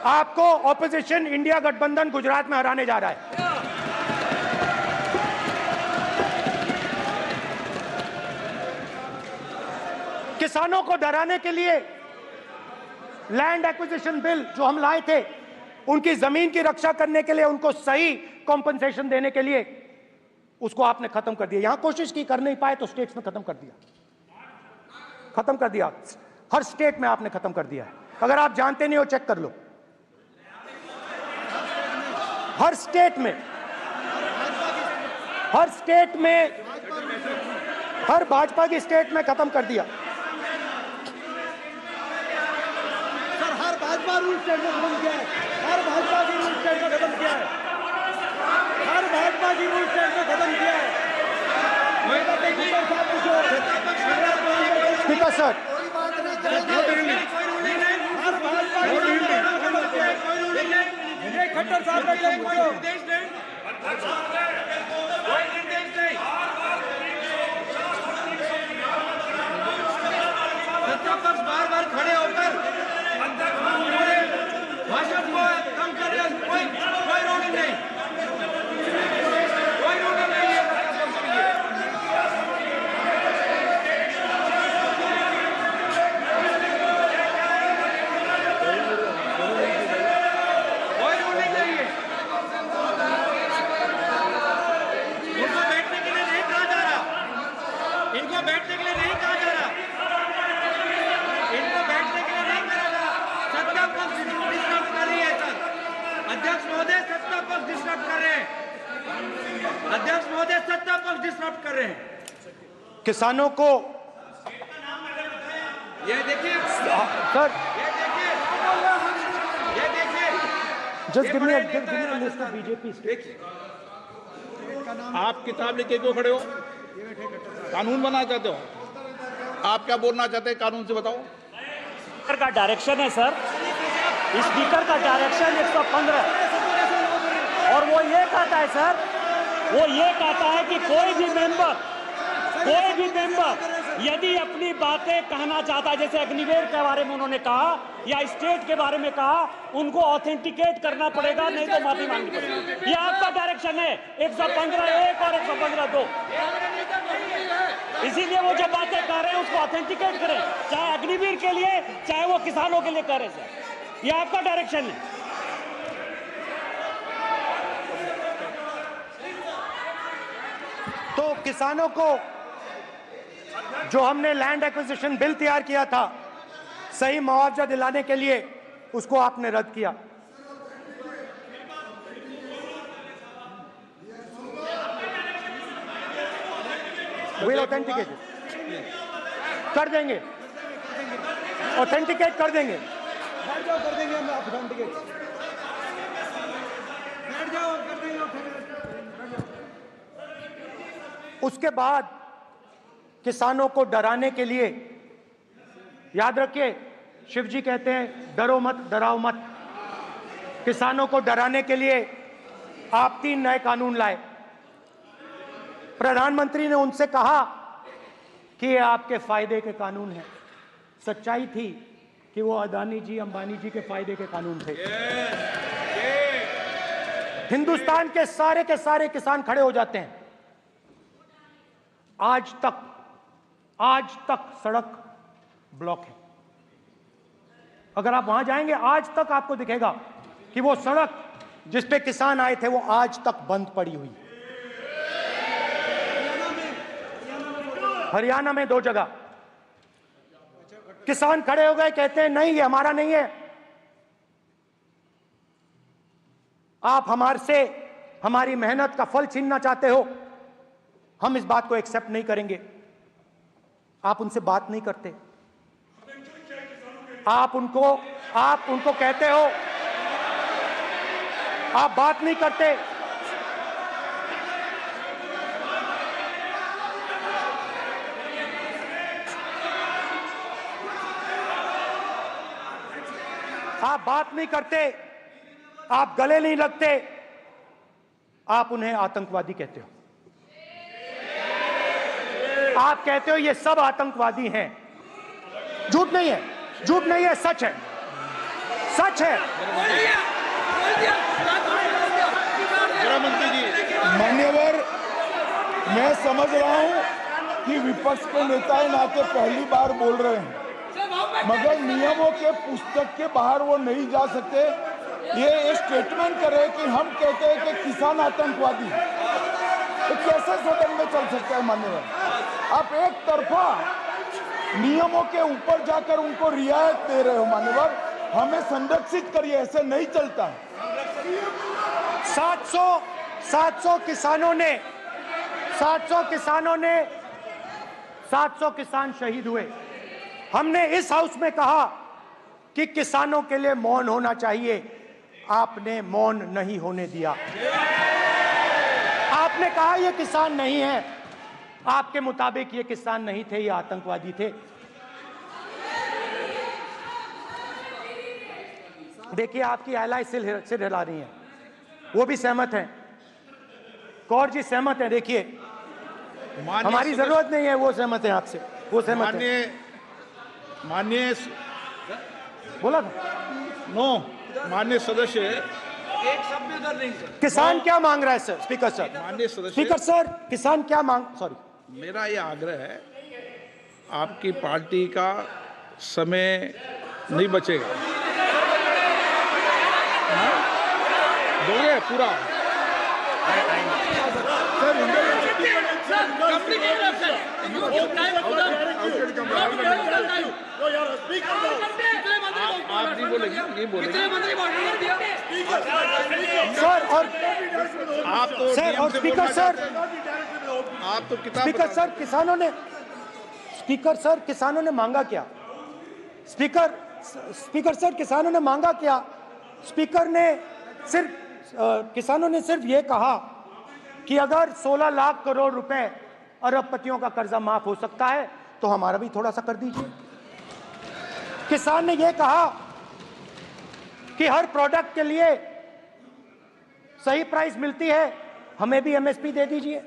आपको ऑपोजिशन इंडिया गठबंधन गुजरात में हराने जा रहा है। किसानों को डराने के लिए लैंड एक्विजिशन बिल जो हम लाए थे, उनकी जमीन की रक्षा करने के लिए, उनको सही कॉम्पनसेशन देने के लिए, उसको आपने खत्म कर दिया। यहां कोशिश की, कर नहीं पाए तो स्टेट्स में खत्म कर दिया। हर स्टेट में आपने खत्म कर दिया है। अगर आप जानते नहीं हो चेक कर लो, हर स्टेट में, हर भाजपा की स्टेट में खत्म कर दिया। सर हर भाजपा रूल स्टेट में खत्म किया है, हर भाजपा की रूल स्टेट में खत्म किया है, हर भाजपा की रूल स्टेट में खत्म किया है। स्पीकर सर, खट्टर साहब का पक्ष बार-बार खड़े होकर भाषण को कम कर रहे हैं। कोई रूलिंग नहीं, कोई रूलिंग नहीं है। कोई रूलिंग नहीं है। इनको बैठने के लिए नहीं कहा जा रहा, इनको बैठने के लिए नहीं कहा जा रहा, इनको बैठने के लिए नहीं कहा जा रहा। सत्ता पक्ष डिस्टर्ब कर रही है सर। अध्यक्ष महोदय सत्ता पक्ष डिस्टर्ब कर रहे हैं, अध्यक्ष महोदय सत्ता पक्ष डिस्टर्ब कर रहे हैं। किसानों को ये देखिए सर, ये देखिए just give me a list of BJP states. आप किताब लेके क्यों खड़े हो? कानून बनाना चाहते हो? आप क्या बोलना चाहते हैं कानून से बताओ। स्पीकर का डायरेक्शन है सर, स्पीकर का डायरेक्शन 115, और वो ये कहता है सर, वो ये कहता है कि कोई भी मेंबर यदि अपनी बातें कहना चाहता है, जैसे अग्निवीर के बारे में उन्होंने कहा या स्टेट के बारे में कहा, उनको ऑथेंटिकेट करना पड़ेगा, नहीं तो माफी मांगनी पड़ेगी। ये आपका डायरेक्शन है 115(1) और 115(2). इसीलिए वो जो बातें कर रहे हैं उसको ऑथेंटिकेट करें, चाहे अग्निवीर के लिए चाहे वो किसानों के लिए कर रहे हैं। ये आपका डायरेक्शन है। तो किसानों को जो हमने लैंड एक्विजिशन बिल तैयार किया था सही मुआवजा दिलाने के लिए, उसको आपने रद्द किया। विल ऑथेंटिकेट कर देंगे, ऑथेंटिकेट कर देंगे, कर देंगे हम ऑथेंटिकेट, बैठ जाओ कर देंगे ऑथेंटिकेट। उसके बाद किसानों को डराने के लिए, याद रखिए शिवजी कहते हैं डरो मत डराओ मत, किसानों को डराने के लिए आप 3 नए कानून लाए। प्रधानमंत्री ने उनसे कहा कि ये आपके फायदे के कानून हैं। सच्चाई थी कि वो अदानी जी अंबानी जी के फायदे के कानून थे। हिंदुस्तान के सारे किसान खड़े हो जाते हैं। आज तक सड़क ब्लॉक है। अगर आप वहां जाएंगे आज तक आपको दिखेगा कि वो सड़क जिस पे किसान आए थे वो आज तक बंद पड़ी हुई। हरियाणा में 2 जगह किसान खड़े हो गए, कहते हैं नहीं ये हमारा नहीं है, आप हमारे से हमारी मेहनत का फल छीनना चाहते हो, हम इस बात को एक्सेप्ट नहीं करेंगे। आप उनसे बात नहीं करते, आप उनको कहते हो, आप बात नहीं करते। आप बात नहीं करते, आप गले नहीं लगते, आप उन्हें आतंकवादी कहते हो। आप कहते हो ये सब आतंकवादी हैं। झूठ नहीं है, झूठ नहीं है, सच है, सच है। मान्यवर, मैं समझ रहा हूं कि विपक्ष के नेता है नाते पहली बार बोल रहे हैं, मगर नियमों के पुस्तक के बाहर वो नहीं जा सकते। ये स्टेटमेंट करे कि हम कहते हैं कि किसान आतंकवादी, तो कैसे सदन में चल सकता है? मान्यवर, आप एक तरफा नियमों के ऊपर जाकर उनको रियायत दे रहे हो मान्यवर। हमें संरक्षित करिए, ऐसे नहीं चलता है। 700 किसान शहीद हुए। हमने इस हाउस में कहा कि किसानों के लिए मौन होना चाहिए, आपने मौन नहीं होने दिया। आपने कहा ये किसान नहीं है, आपके मुताबिक ये किसान नहीं थे, ये आतंकवादी थे। देखिए आपकी एलाई सिर हिला रही है, वो भी सहमत हैं, कौर जी सहमत हैं। देखिए हमारी जरूरत नहीं है, वो सहमत हैं आपसे, वो सहमत हैं। माननीय बोला था माननीय सदस्य, एक शब्द भी उधर नहीं सर। किसान क्या मांग रहा है सर? स्पीकर सर, माननीय सदस्य, स्पीकर सर, किसान क्या मांग, सॉरी, मेरा ये आग्रह है, आपकी पार्टी का समय नहीं बचेगा, दोगे पूरा। आप नहीं बोलेंगे, ये बोलेंगे सर। और आप तो सर, और स्पीकर सर, आप तो किताब स्पीकर सर, किसानों ने मांगा क्या? स्पीकर सर, किसानों ने मांगा क्या? किसानों ने सिर्फ ये कहा कि अगर 16 लाख करोड़ रुपए अरबपतियों का कर्जा माफ हो सकता है तो हमारा भी थोड़ा सा कर दीजिए। किसान ने यह कहा कि हर प्रोडक्ट के लिए सही प्राइस मिलती है, हमें भी एमएसपी दे दीजिए।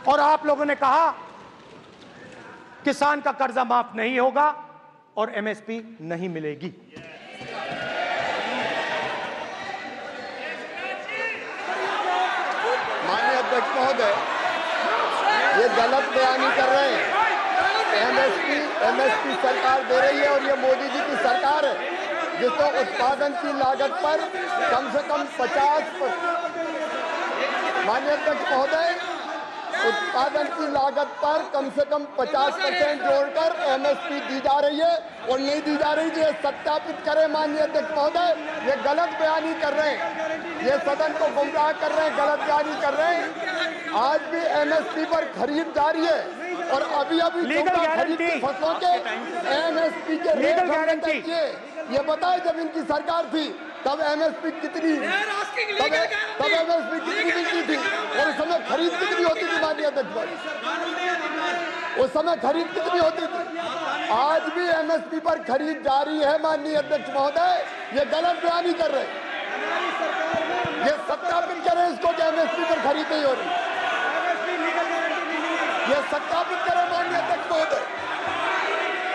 और आप लोगों ने कहा किसान का कर्जा माफ नहीं होगा और एमएसपी नहीं मिलेगी। माननीय अध्यक्ष महोदय, ये गलत बयानी कर रहे हैं। एमएसपी सरकार दे रही है और ये मोदी जी की सरकार है जिसको उत्पादन की लागत पर कम से कम 50%, माननीय अध्यक्ष महोदय, उत्पादन की लागत पर कम से कम 50% जोड़कर एमएसपी दी जा रही है और नहीं दी जा रही है। सत्यापित करें माननीय अध्यक्ष महोदय, ये गलत बयानी कर रहे हैं, ये सदन को गुमराह कर रहे हैं, गलत बयानी कर रहे हैं। आज भी एमएसपी पर खरीद जारी है और अभी खरीद की फसलों के एमएसपी के लीगल गारंटी, ये बताए जब इनकी सरकार थी तब एमएसपी कितनी मिलती थी और उस समय खरीद कितनी होती थी माननीय अध्यक्ष, उस समय खरीद कितनी होती थी? आज भी एमएसपी पर खरीद जारी है माननीय अध्यक्ष महोदय, ये गलत बयानी कर रहे हैं। ये सत्यापित करें इसको कि एमएसपी पर खरीद नहीं हो रही, ये सत्यापित करें माननीय अध्यक्ष महोदय,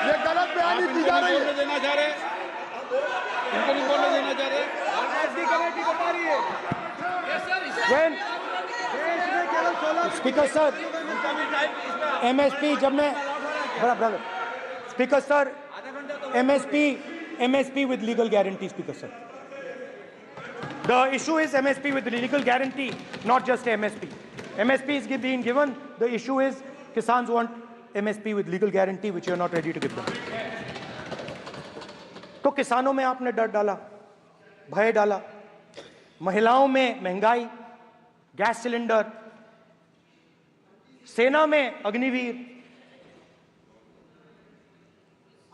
ये गलत बयानी की जा रही है। देना चाह रहे, इनको नहीं बोलने देना चाह रहे। स्पीकर सर, एमएसपी जब मैं brother speaker sir, MSP with legal guarantee, speaker sir, the issue is MSP with legal guarantee, not just MSP. MSP is being given. The issue is Kisans want MSP with legal guarantee, which you are not ready to give them. तो किसानों में आपने डर डाला, भय डाला, महिलाओं में महंगाई, गैस सिलेंडर, सेना में अग्निवीर,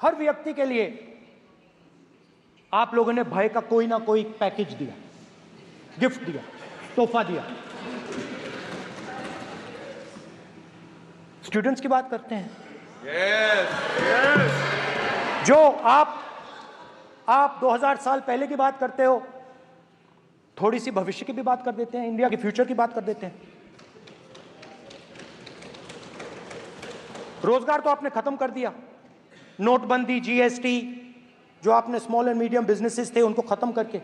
हर व्यक्ति के लिए आप लोगों ने भय का कोई ना कोई पैकेज दिया, गिफ्ट दिया, तोहफा दिया। स्टूडेंट्स की बात करते हैं। जो आप 2000 साल पहले की बात करते हो, थोड़ी सी भविष्य की भी बात कर देते हैं, इंडिया के फ्यूचर की बात कर देते हैं। रोजगार तो आपने खत्म कर दिया, नोटबंदी, जीएसटी, जो आपने स्मॉल एंड मीडियम बिजनेसेस थे उनको खत्म करके,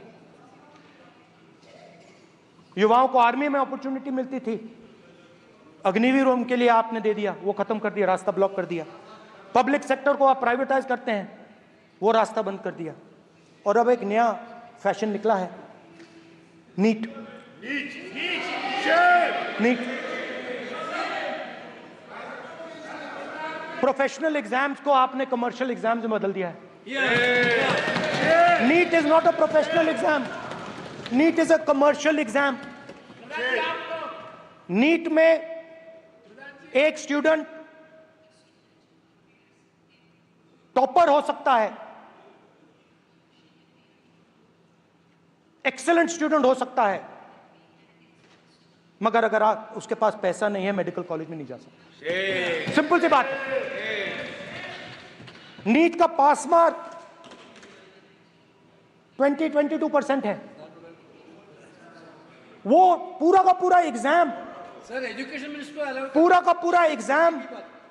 युवाओं को आर्मी में अपॉर्चुनिटी मिलती थी, अग्निवीर उनके लिए आपने दे दिया, वो खत्म कर दिया, रास्ता ब्लॉक कर दिया। पब्लिक सेक्टर को आप प्राइवेटाइज करते हैं, वो रास्ता बंद कर दिया। और अब एक नया फैशन निकला है, नीट। प्रोफेशनल एग्जाम्स को आपने कमर्शियल एग्जाम्स में बदल दिया है। NEET is not a professional exam, NEET is a commercial exam. NEET में एक स्टूडेंट टॉपर हो सकता है, एक्सीलेंट स्टूडेंट हो सकता है, मगर अगर उसके पास पैसा नहीं है मेडिकल कॉलेज में नहीं जा सकता। सिंपल सी बात। नीट का पास मार्क 22% है। वो पूरा का पूरा एग्जाम, सर एजुकेशन मिनिस्टर पूरा का पूरा एग्जाम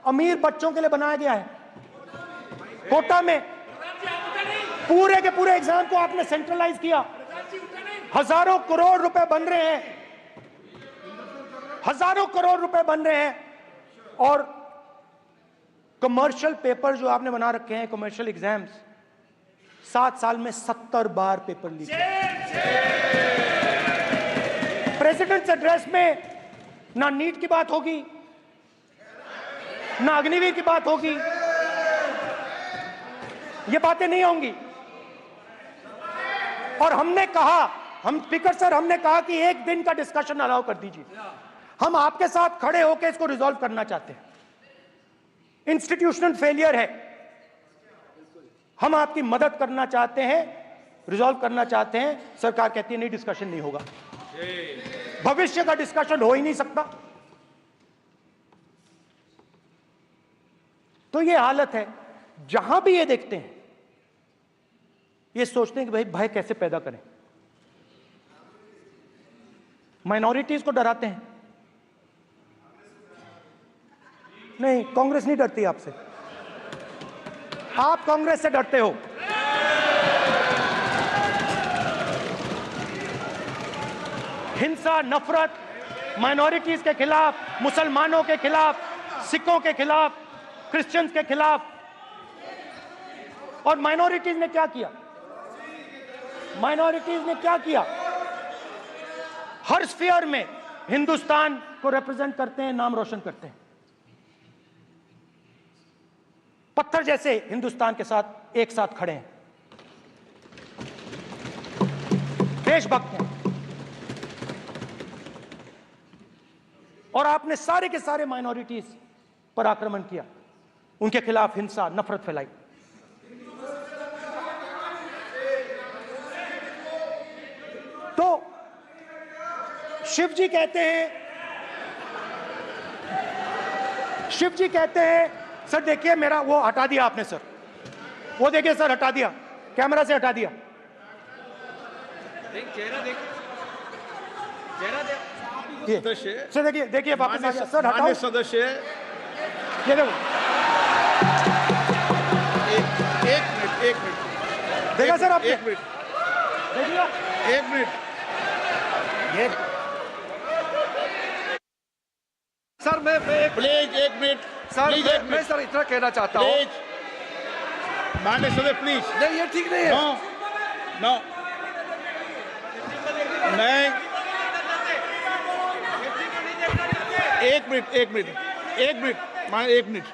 अमीर बच्चों के लिए बनाया गया है। कोटा में पूरे के पूरे एग्जाम को आपने सेंट्रलाइज किया। हजारों करोड़ रुपए बन रहे हैं, हजारों करोड़ रुपए बन रहे हैं, और कमर्शियल पेपर जो आपने बना रखे हैं, कमर्शियल एग्जाम्स, 7 साल में 70 बार पेपर लीक। प्रेसिडेंट्स एड्रेस में ना नीट की बात होगी, ना अग्निवीर की बात होगी, ये बातें नहीं होंगी। और हमने कहा, हम स्पीकर सर, हमने कहा कि एक दिन का डिस्कशन अलाउ कर दीजिए। हम आपके साथ खड़े होकर इसको रिजॉल्व करना चाहते हैं। इंस्टीट्यूशनल फेलियर है, हम आपकी मदद करना चाहते हैं, रिजॉल्व करना चाहते हैं। सरकार कहती है नहीं, डिस्कशन नहीं होगा, भविष्य का डिस्कशन हो ही नहीं सकता। तो ये हालत है। जहां भी ये देखते हैं, ये सोचते हैं कि भाई भय कैसे पैदा करें, माइनॉरिटीज को डराते हैं। नहीं, कांग्रेस नहीं डरती आपसे, आप कांग्रेस से डरते हो। हिंसा, नफरत माइनॉरिटीज के खिलाफ, मुसलमानों के खिलाफ, सिखों के खिलाफ, क्रिश्चियंस के खिलाफ। और माइनॉरिटीज ने क्या किया? माइनॉरिटीज ने क्या किया? हर स्फीयर में हिंदुस्तान को रिप्रेजेंट करते हैं, नाम रोशन करते हैं। पत्थर जैसे हिंदुस्तान के साथ एक साथ खड़े हैं, देशभक्त हैं। और आपने सारे के सारे माइनॉरिटीज पर आक्रमण किया, उनके खिलाफ हिंसा, नफरत फैलाई। तो शिव जी कहते हैं, सर देखिए मेरा वो हटा दिया आपने सर, वो देखिए सर हटा दिया, कैमरा से हटा दिया। चेहरा देख, चेहरा देख। सर देखिए, देखिए वापस आ गया सर, हटाओ। माननीय सदस्य, ये देखो, एक मिनट देखा सर आपने? एक मिनट देखिए, एक मिनट। ये सर मैं प्लीज एक मिनट सर, मैं सर इतना कहना चाहता हूँ। माननीय सदस्य प्लीज। नहीं, ये ठीक नहीं है। नो, नहीं, एक मिनट माननीय, एक मिनट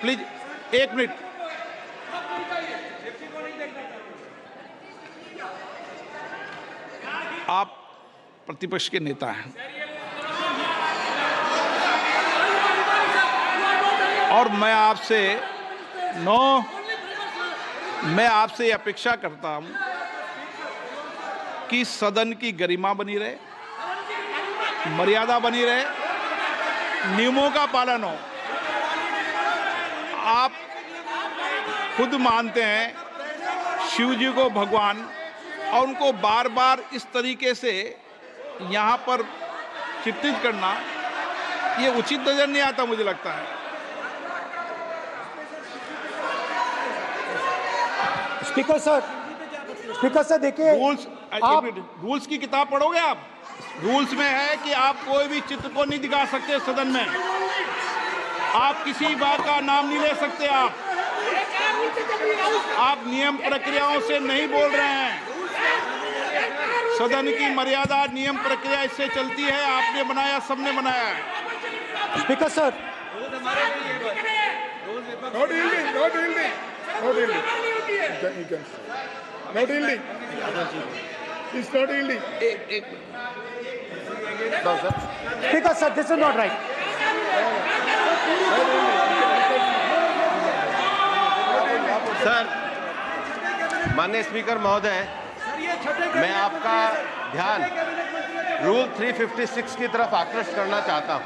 प्लीज, एक मिनट। आप प्रतिपक्ष के नेता हैं और मैं आपसे अपेक्षा करता हूं कि सदन की गरिमा बनी रहे, मर्यादा बनी रहे, नियमों का पालन हो। आप खुद मानते हैं शिव जी को भगवान, और उनको बार बार इस तरीके से यहाँ पर चित्रित करना ये उचित नजर नहीं आता, मुझे लगता है। स्पीकर सर देखिए, रूल्स की किताब पढ़ोगे आप? रूल्स में है कि आप कोई भी चित्र को नहीं दिखा सकते सदन में, आप किसी बात का नाम नहीं ले सकते, आप नियम प्रक्रियाओं से नहीं बोल रहे हैं। सदन की मर्यादा, नियम प्रक्रिया इससे चलती है, आपने बनाया, सबने बनाया है। Speaker sir, Not yielding, not yielding, not yielding. You can. Not yielding. It's not yielding. Speaker, sir, this is not right. Sir, माननीय स्पीकर महोदय, मैं आपका ध्यान रूल 356 की तरफ आकृष्ट करना चाहता हूं।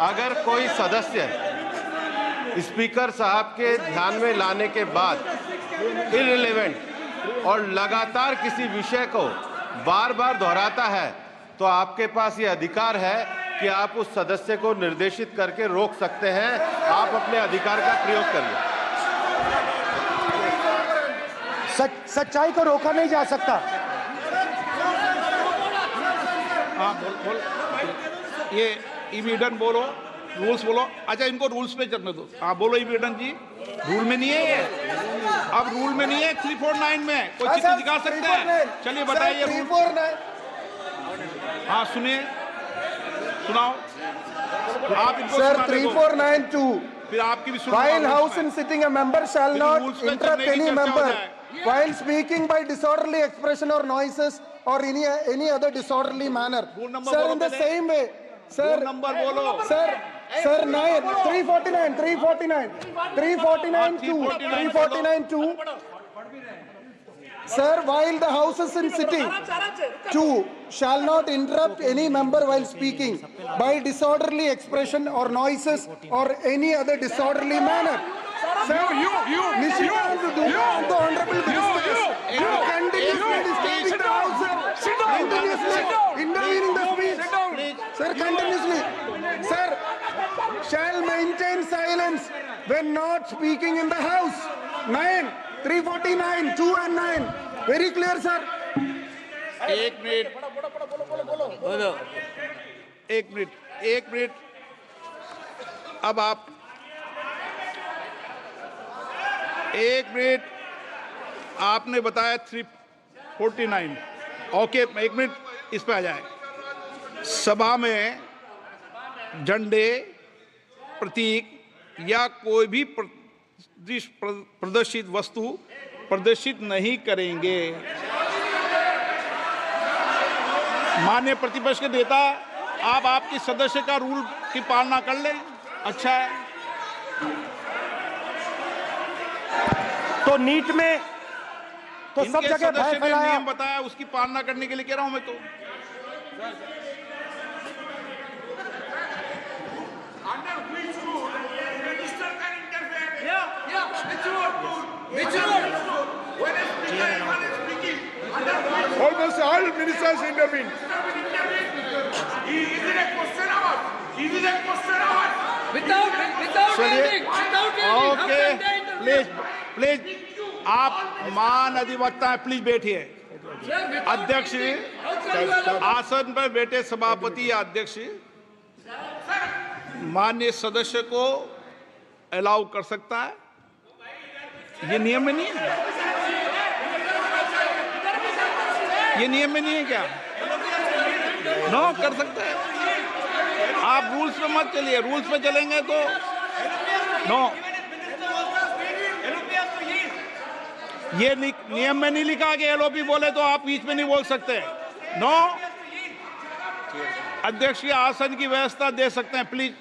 अगर कोई सदस्य स्पीकर साहब के ध्यान में लाने के बाद इररिलेवेंट और लगातार किसी विषय को बार बार दोहराता है, तो आपके पास ये अधिकार है कि आप उस सदस्य को निर्देशित करके रोक सकते हैं। आप अपने अधिकार का प्रयोग करिए। सच्चाई को रोका नहीं जा सकता। हाँ बोल ये इविडेंट बोलो, रूल्स बोलो। अच्छा, इनको रूल्स पे चलने दो। हाँ बोलो इविडेंट जी, रूल में नहीं है ये, अब रूल में नहीं है। 349 में कोई चिट्ठी दिखा सकता है? चलिए बताइए। 349 हाँ सुनिए, सुनाओ आप इनको। सर 3492 फिर आपकी भी सुनो। While house in sitting, a member shall not interrupt any member while speaking by disorderly expression or noises or any other disorderly manner. Sir, in the same way, sir. Number बोलो। Sir 349 Sir, while the house is in sitting, 2 shall not interrupt any member while speaking by disorderly expression or noises or any other disorderly manner. Sir, the honorable ministers continuously disturbing the house, sir. Continuously intervening the speech. Sir, continuously. Sir, shall maintain silence when not speaking in the house. 349, 2 and 9. Very clear, sir. एक minute. अब आप 1 minute. आपने बताया 349। Okay, 1 minute इस पे आ जाए। सभा में झंडे, प्रतीक या कोई भी प्रदर्शित वस्तु प्रदर्शित नहीं करेंगे। माननीय प्रतिपक्ष के नेता, आप आपकी सदस्य का रूल की पालना कर लें, अच्छा है। तो नीट में तो सब जगह भय फैलाया। नियम बताया, उसकी पालना करने के लिए कह रहा हूं मैं। तो Almost all ministers intervene. Okay, please आप मान अधिवक्ता हैं, प्लीज बैठिए। अध्यक्ष आसन पर बैठे सभापति या अध्यक्ष माननीय सदस्य को अलाउ कर सकता है। ये नियम में नहीं है, ये नियम में नहीं है क्या? नो, कर सकते हैं। आप रूल्स पे मत चलिए, रूल्स पे चलेंगे तो नो। ये नियम में नहीं लिखा कि एलओपी बोले तो आप बीच में नहीं बोल सकते। नो, अध्यक्ष के आसन की व्यवस्था दे सकते हैं, प्लीज।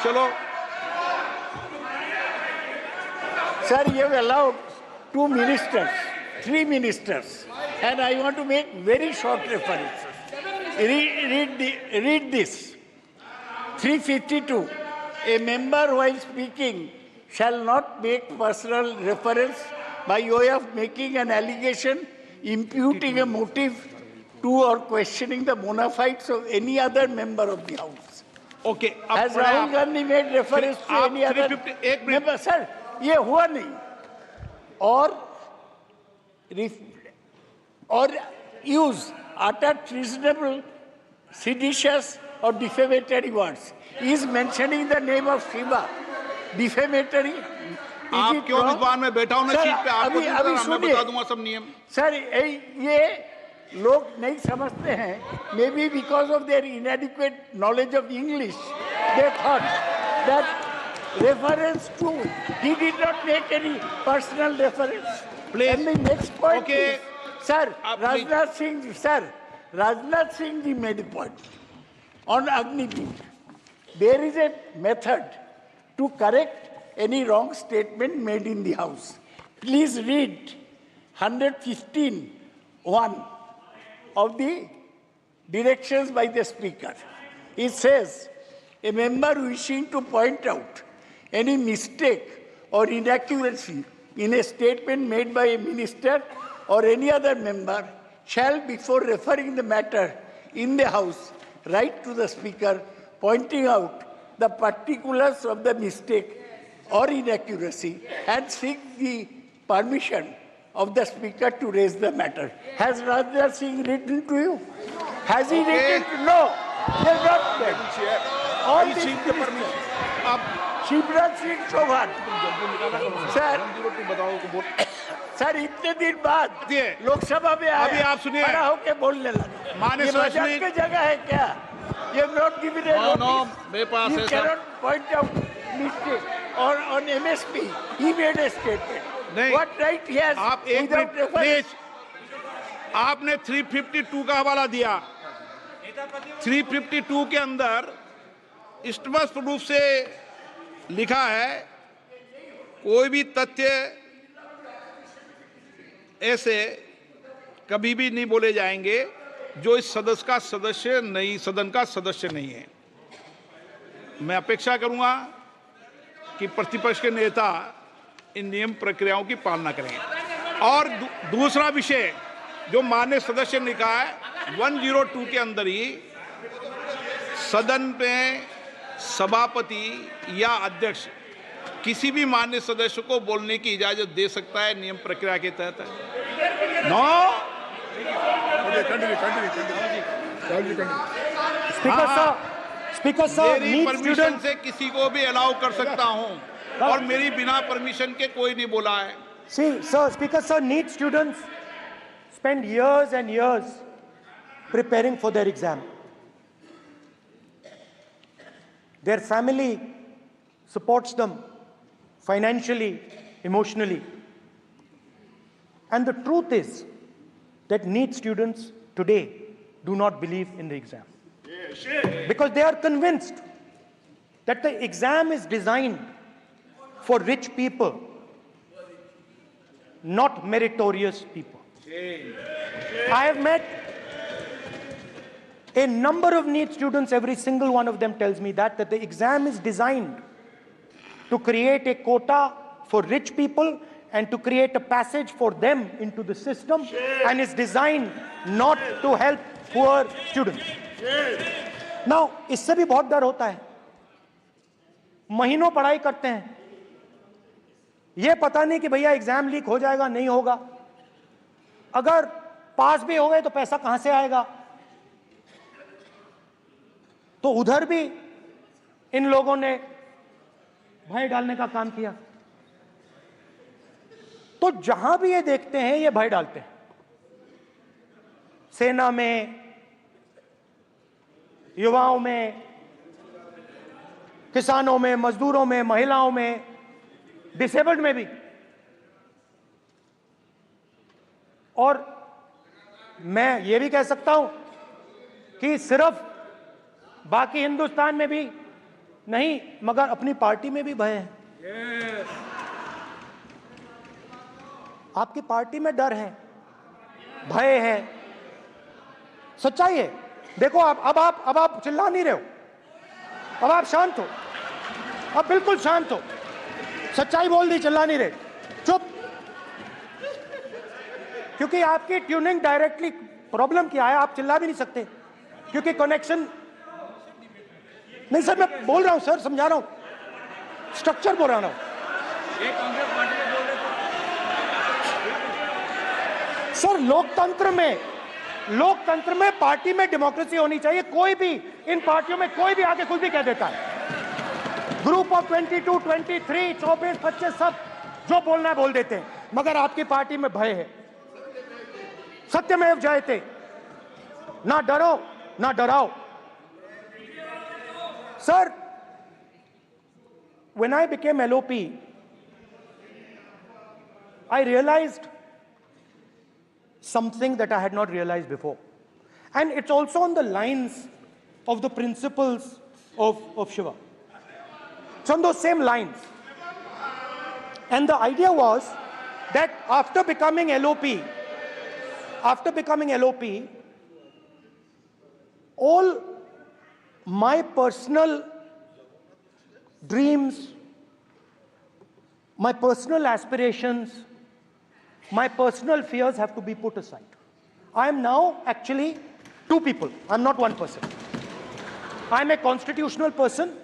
चलो Sir, you have allowed 2 ministers, 3 ministers, and I want to make very short references. Read this. 352. A member while speaking shall not make personal reference by way of making an allegation, imputing a motive to or questioning the bona fides of any other member of the House. Okay. Has Rahul Gandhi made reference to any other member? Sir, ये हुआ नहीं। और use utter treasonable, seditious or defamatory words. He is mentioning the name of Shiva. Defamatory. आप क्यों विद्वान में बैठा हूं ना सीट पे? आपको अभी मैं बता दूंगा सब नियम। सर, ये लोग नहीं समझते हैं, maybe because of their inadequate knowledge of English, they thought that reference to, he did not make any personal reference. And the next point, sir, Rajnath Singh ji made a point on Agniveer. There is a method to correct any wrong statement made in the House. Please read 115(1) of the directions by the Speaker. It says, a member wishing to point out any mistake or inaccuracy in a statement made by a minister or any other member shall, before referring the matter in the House, write to the Speaker, pointing out the particulars of the mistake or inaccuracy and seek the permission of the Speaker to raise the matter. Has Rajnath Singh written to you? Has he written to you? No. He has not written. All these ministers. Shivraj Singh Chouhan sir इतने दिन बाद लोकसभा में अभी आप सुनिए, खड़ा होकर बोलने लगा. माननीय मजाक की जगह है क्या? You have not given a notice. मेरे पास You cannot point out mistake. Or on MSP, he made a statement. नहीं. What right he has? आप एक मिनट प्लीज, आपने 352 का हवाला दिया. 352 के अंदर स्पष्ट रूप से लिखा है, कोई भी तथ्य ऐसे कभी भी नहीं बोले जाएंगे जो इस सदन का सदस्य नहीं है. मैं अपेक्षा करूंगा कि प्रतिपक्ष के नेता इन नियम प्रक्रियाओं की पालना करें. और दूसरा विषय जो माननीय सदस्य ने कहा है, 102 के अंदर ही सदन में सभापति या अध्यक्ष किसी भी माननीय सदस्य को बोलने की इजाजत दे सकता है नियम प्रक्रिया के तहत. स्पीकर साहब, मेरी परमिशन से किसी को भी अलाउ कर सकता हूं और मेरी बिना परमिशन के कोई नहीं बोला है. See, sir, Speaker sir, NEET students spend years and years preparing for their exam. Their family supports them financially, emotionally. And the truth is that NEET students today do not believe in the exam. Because they are convinced that the exam is designed for rich people, not meritorious people. I have met a number of NEET students, every single one of them tells me that the exam is designed to create a quota for rich people and to create a passage for them into the system, and is designed not to help poor students. Now, इससे भी बहुत डर होता है. महीनों पढ़ाई करते हैं, ये पता नहीं कि भैया एग्जाम लीक हो जाएगा नहीं होगा, अगर पास भी हो गए तो पैसा कहां से आएगा. तो उधर भी इन लोगों ने भय डालने का काम किया. तो जहां भी ये देखते हैं ये भय डालते हैं. सेना में, युवाओं में, किसानों में, मजदूरों में, महिलाओं में, डिसेबल्ड में भी. और मैं ये भी कह सकता हूं कि सिर्फ बाकी हिंदुस्तान में भी नहीं, मगर अपनी पार्टी में भी भय है. आपकी पार्टी में डर है, भय है, सच्चाई है. देखो अब आप चिल्ला नहीं रहे हो, अब आप शांत हो, अब बिल्कुल शांत हो. सच्चाई बोल दी, चिल्ला नहीं रहे, चुप. क्योंकि आपकी ट्यूनिंग डायरेक्टली प्रॉब्लम क्या है, आप चिल्ला भी नहीं सकते क्योंकि कनेक्शन नहीं. सर मैं बोल रहा हूं, सर समझा रहा हूं, स्ट्रक्चर बोल रहा हूं. सर लोकतंत्र में पार्टी में डेमोक्रेसी होनी चाहिए. कोई भी इन पार्टियों में कोई भी आके कुछ भी कह देता है. ग्रुप ऑफ 22, 23, 24, 25 सब जो बोलना है बोल देते हैं. मगर आपकी पार्टी में भय है. सत्यमेव जयते. ना डरो ना डराओ. Sir, when I became LOP, I realized something that I had not realized before. And it's also on the lines of the principles of Shiva. It's on those same lines. And the idea was that after becoming LOP, all my personal dreams, my personal aspirations, my personal fears have to be put aside. I am now actually two people. I'm not one person. I'm a constitutional person,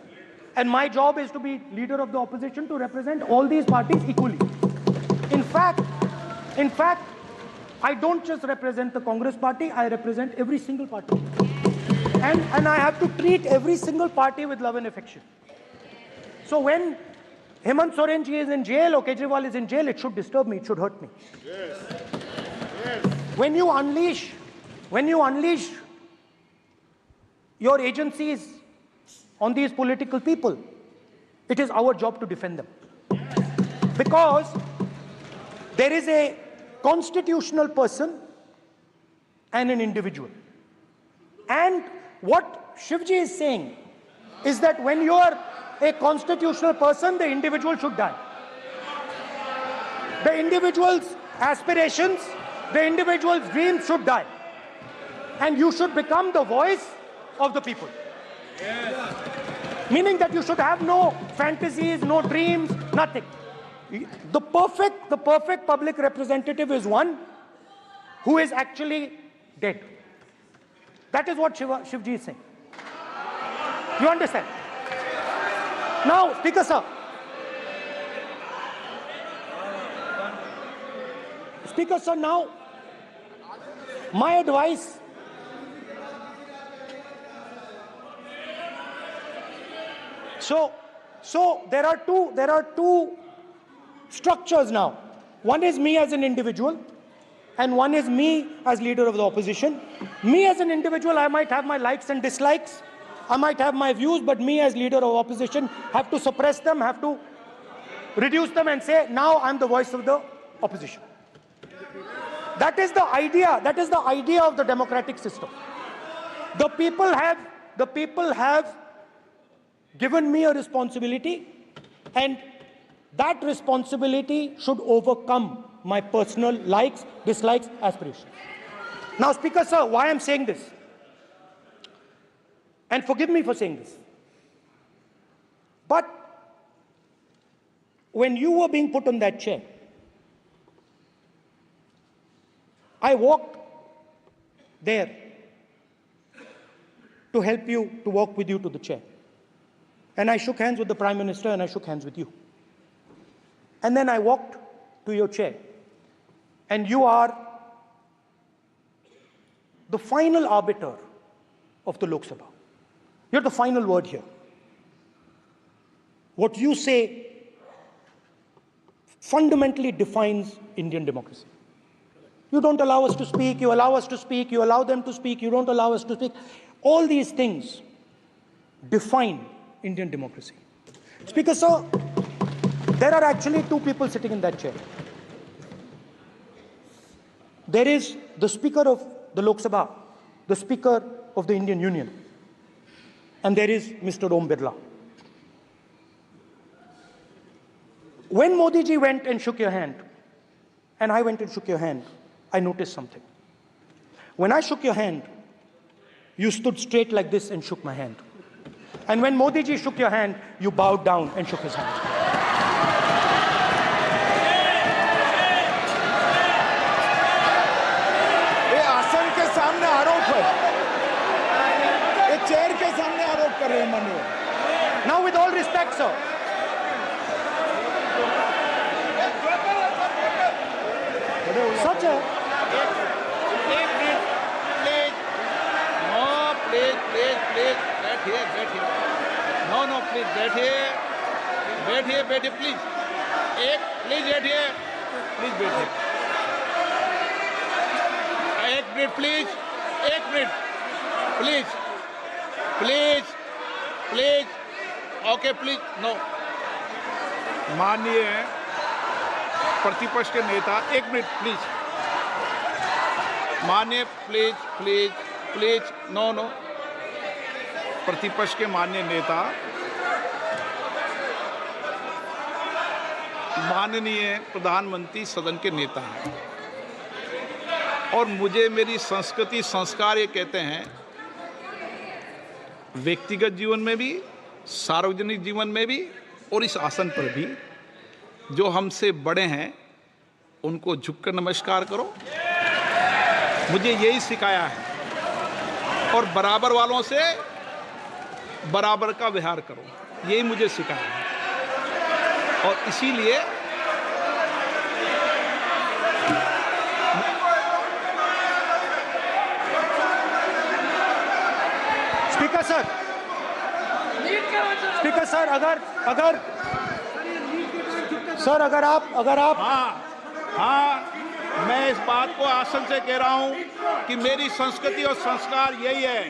and my job is to be leader of the opposition, to represent all these parties equally. In fact, I don't just represent the Congress party, I represent every single party. And I have to treat every single party with love and affection. So when Hemant Soren ji is in jail or Kejriwal is in jail, it should disturb me, it should hurt me. Yes. Yes. When you unleash your agencies on these political people, it is our job to defend them. Because there is a constitutional person and an individual. And what Shivji is saying is that when you are a constitutional person, the individual should die. The individual's aspirations, the individual's dreams should die. And you should become the voice of the people. Yes. Meaning that you should have no fantasies, no dreams, nothing. The perfect public representative is one who is actually dead. That is what Shivji is saying. You understand? Now, Speaker sir. Speaker sir, now, my advice. So there are two structures now. One is me as an individual, and one is me as leader of the opposition. Me as an individual, I might have my likes and dislikes. I might have my views, but me as leader of opposition have to suppress them, have to reduce them and say, now I'm the voice of the opposition. That is the idea. That is the idea of the democratic system. The people have given me a responsibility, and that responsibility should overcome my personal likes, dislikes, aspirations. Now, Speaker sir, why I'm saying this? And forgive me for saying this. But when you were being put on that chair, I walked there to help you, to walk with you to the chair. And I shook hands with the Prime Minister and I shook hands with you. And then I walked to your chair. And you are the final arbiter of the Lok Sabha. You're the final word here. What you say fundamentally defines Indian democracy. You don't allow us to speak, you allow us to speak, you allow them to speak, you don't allow us to speak. All these things define Indian democracy. Speaker sir, there are actually two people sitting in that chair. There is the Speaker of the Lok Sabha, the Speaker of the Indian Union, and there is Mr. Om Birla. When Modi ji went and shook your hand, and I went and shook your hand, I noticed something. When I shook your hand, you stood straight like this and shook my hand. And when Modi ji shook your hand, you bowed down and shook his hand. ये आसन के सामने आरोप है, ये chair के सामने आरोप कर रहे हैं माननीय। Now, with all respect, sir. Such a... Please, बैठिए। No, please, बैठिए, please। प्लीज बैठिए। एक मिनट, प्लीज, एक minute. Please please please okay please no. माननीय प्रतिपक्ष के नेता, एक मिनट प्लीज। माननीय please please please no no. प्रतिपक्ष के माननीय नेता, माननीय प्रधानमंत्री सदन के नेता हैं और मुझे मेरी संस्कृति संस्कार ये कहते हैं, व्यक्तिगत जीवन में भी, सार्वजनिक जीवन में भी और इस आसन पर भी, जो हमसे बड़े हैं उनको झुककर नमस्कार करो। मुझे यही सिखाया है और बराबर वालों से बराबर का व्यवहार करो, यही मुझे सिखाया है। और इसीलिए स्पीकर सर, अगर आप हाँ, मैं इस बात को आसन से कह रहा हूं कि मेरी संस्कृति और संस्कार यही है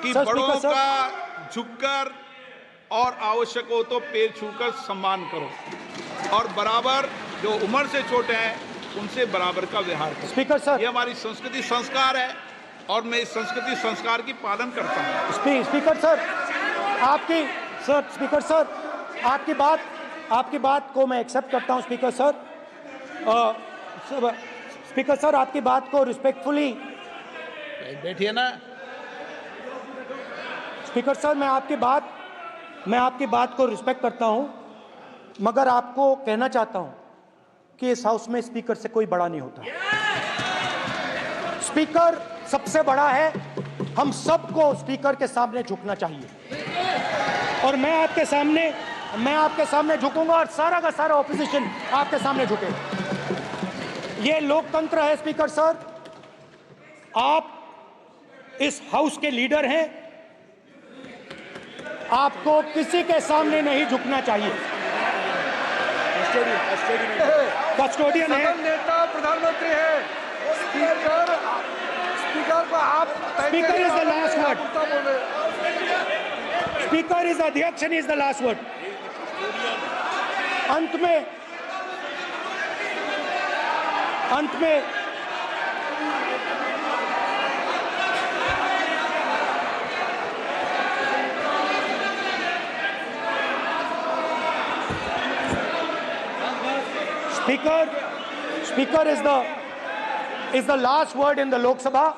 कि बड़ों का झुककर और आवश्यक हो तो पैर छूकर सम्मान करो और बराबर जो उम्र से छोटे हैं उनसे बराबर का व्यवहार करो। स्पीकर सर, ये हमारी संस्कृति संस्कार है और मैं इस संस्कृति संस्कार की पालन करता हूँ। स्पीकर सर, आपकी बात को मैं एक्सेप्ट करता हूँ। स्पीकर सर, आपकी बात को रिस्पेक्टफुली बैठिए ना। स्पीकर सर, मैं आपकी बात को रिस्पेक्ट करता हूं, मगर आपको कहना चाहता हूं कि इस हाउस में स्पीकर से कोई बड़ा नहीं होता। स्पीकर सबसे बड़ा है, हम सबको स्पीकर के सामने झुकना चाहिए और मैं आपके सामने झुकूंगा और सारा का सारा ऑपोजिशन आपके सामने झुकेगा। ये लोकतंत्र है स्पीकर सर, आप इस हाउस के लीडर हैं, आपको किसी के सामने नहीं झुकना चाहिए। कस्टोडियन है, सदन नेता प्रधानमंत्री है, स्पीकर को आप speaker is the last word, speaker is अध्यक्ष and is the last word. अंत में Speaker is the last word in the Lok Sabha,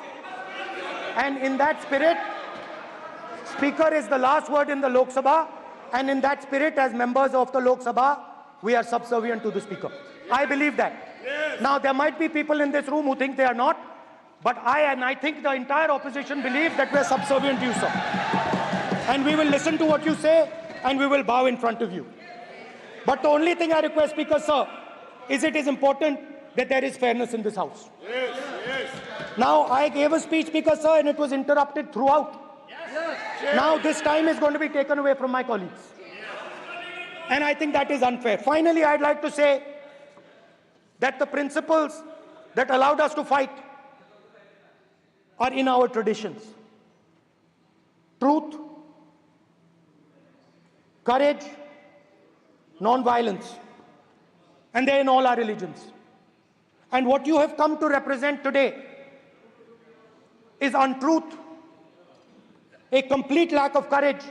and in that spirit, Speaker is the last word in the Lok Sabha, and in that spirit, as members of the Lok Sabha, we are subservient to the Speaker. I believe that. Yes. Now, there might be people in this room who think they are not, but I think the entire opposition believes that we are subservient to you, sir. And we will listen to what you say, and we will bow in front of you. But the only thing I request, Speaker, sir, is it is important that there is fairness in this house. Yes, yes. Now, I gave a speech, Speaker, sir, and it was interrupted throughout. Yes, yes. Now, this time is going to be taken away from my colleagues. And I think that is unfair. Finally, I'd like to say that the principles that allowed us to fight are in our traditions. Truth, courage, non-violence. And they're in all our religions. And what you have come to represent today is untruth, a complete lack of courage,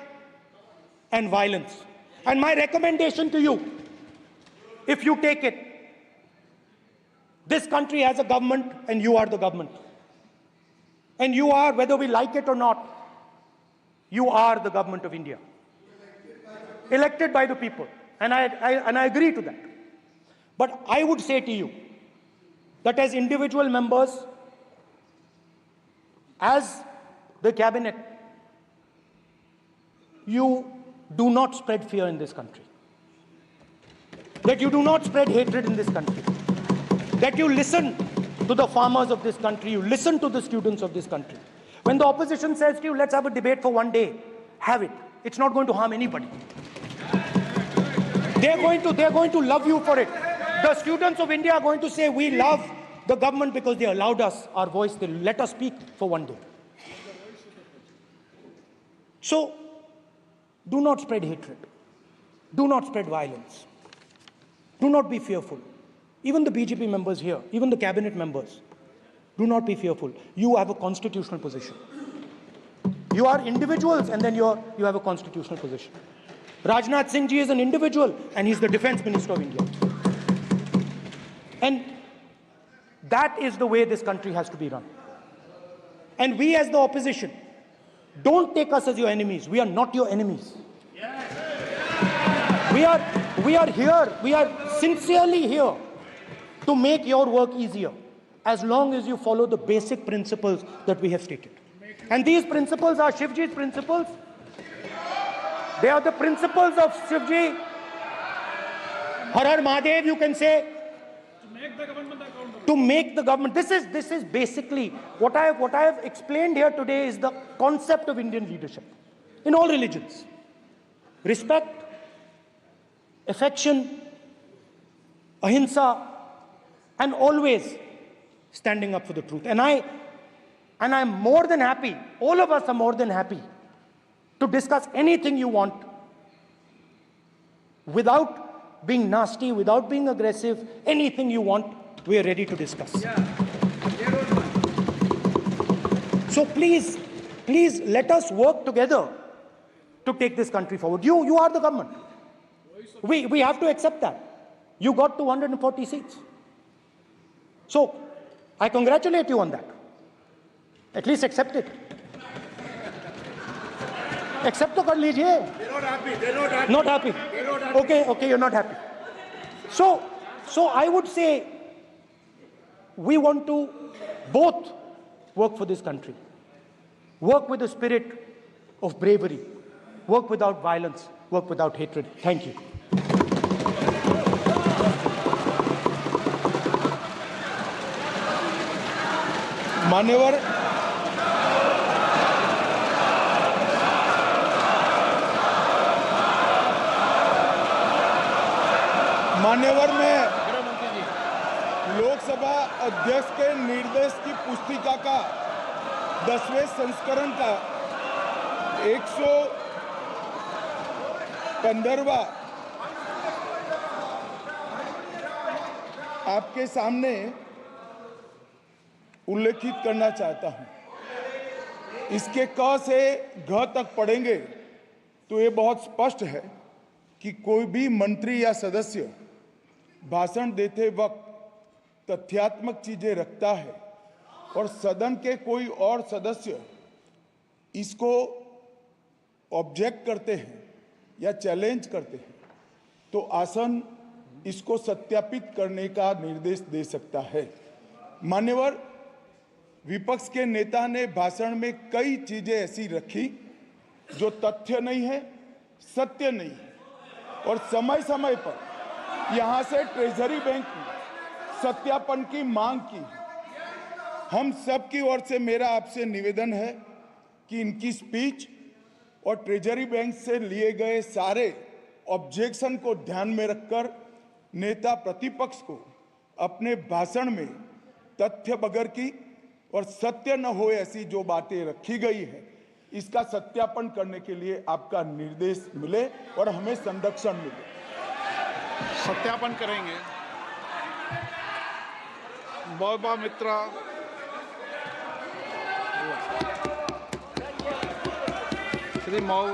and violence. And my recommendation to you, if you take it, this country has a government and you are the government. And you are, whether we like it or not, you are the government of India. Elected by the people. And I agree to that. But I would say to you that as individual members, as the cabinet, you do not spread fear in this country. That you do not spread hatred in this country. That you listen to the farmers of this country, you listen to the students of this country. When the opposition says to you, let's have a debate for one day, have it. It's not going to harm anybody. They're going to love you for it. The students of India are going to say, we love the government because they allowed us our voice, they let us speak for one day. So, do not spread hatred. Do not spread violence. Do not be fearful. Even the BJP members here, even the cabinet members, do not be fearful. You have a constitutional position. You are individuals and then you have a constitutional position. Rajnath Singh ji is an individual and he's the Defense Minister of India. And that is the way this country has to be run. And we as the opposition, don't take us as your enemies. We are not your enemies. We are here, we are sincerely here to make your work easier as long as you follow the basic principles that we have stated. And these principles are Shivji's principles. They are the principles of Shivji. Har Har Mahadev, you can say. To make the government. This is basically what I have explained here today is the concept of Indian leadership in all religions. Respect, affection, ahimsa, and always standing up for the truth. And I'm more than happy, all of us are more than happy to discuss anything you want without being nasty, without being aggressive, anything you want, we are ready to discuss. So please let us work together to take this country forward. You are the government. We have to accept that. You got 240 seats. So I congratulate you on that. At least accept it. Accept to kar lijiye. They're not happy. They're not happy. Not happy. They're not happy. Okay, you're not happy. So I would say we want to both work for this country. Work with the spirit of bravery. Work without violence. Work without hatred. Thank you. मान्यवर में लोकसभा अध्यक्ष के निर्देश की पुस्तिका का 10वें संस्करण का 115वां आपके सामने उल्लेखित करना चाहता हूं। इसके क से घ तक पढ़ेंगे तो ये बहुत स्पष्ट है कि कोई भी मंत्री या सदस्य भाषण देते वक्त तथ्यात्मक चीजें रखता है और सदन के कोई और सदस्य इसको ऑब्जेक्ट करते हैं या चैलेंज करते हैं तो आसन इसको सत्यापित करने का निर्देश दे सकता है। मान्यवर, विपक्ष के नेता ने भाषण में कई चीजें ऐसी रखी जो तथ्य नहीं है, सत्य नहीं है और समय समय पर यहां से ट्रेजरी बैंक ने सत्यापन की मांग की। हम सब की ओर से मेरा आपसे निवेदन है कि इनकी स्पीच और ट्रेजरी बैंक से लिए गए सारे ऑब्जेक्शन को ध्यान में रखकर नेता प्रतिपक्ष को अपने भाषण में तथ्य बगैर की और सत्य न हो ऐसी जो बातें रखी गई है इसका सत्यापन करने के लिए आपका निर्देश मिले और हमें संरक्षण मिले। सत्यापन करेंगे। मौबा मित्रा श्री मौ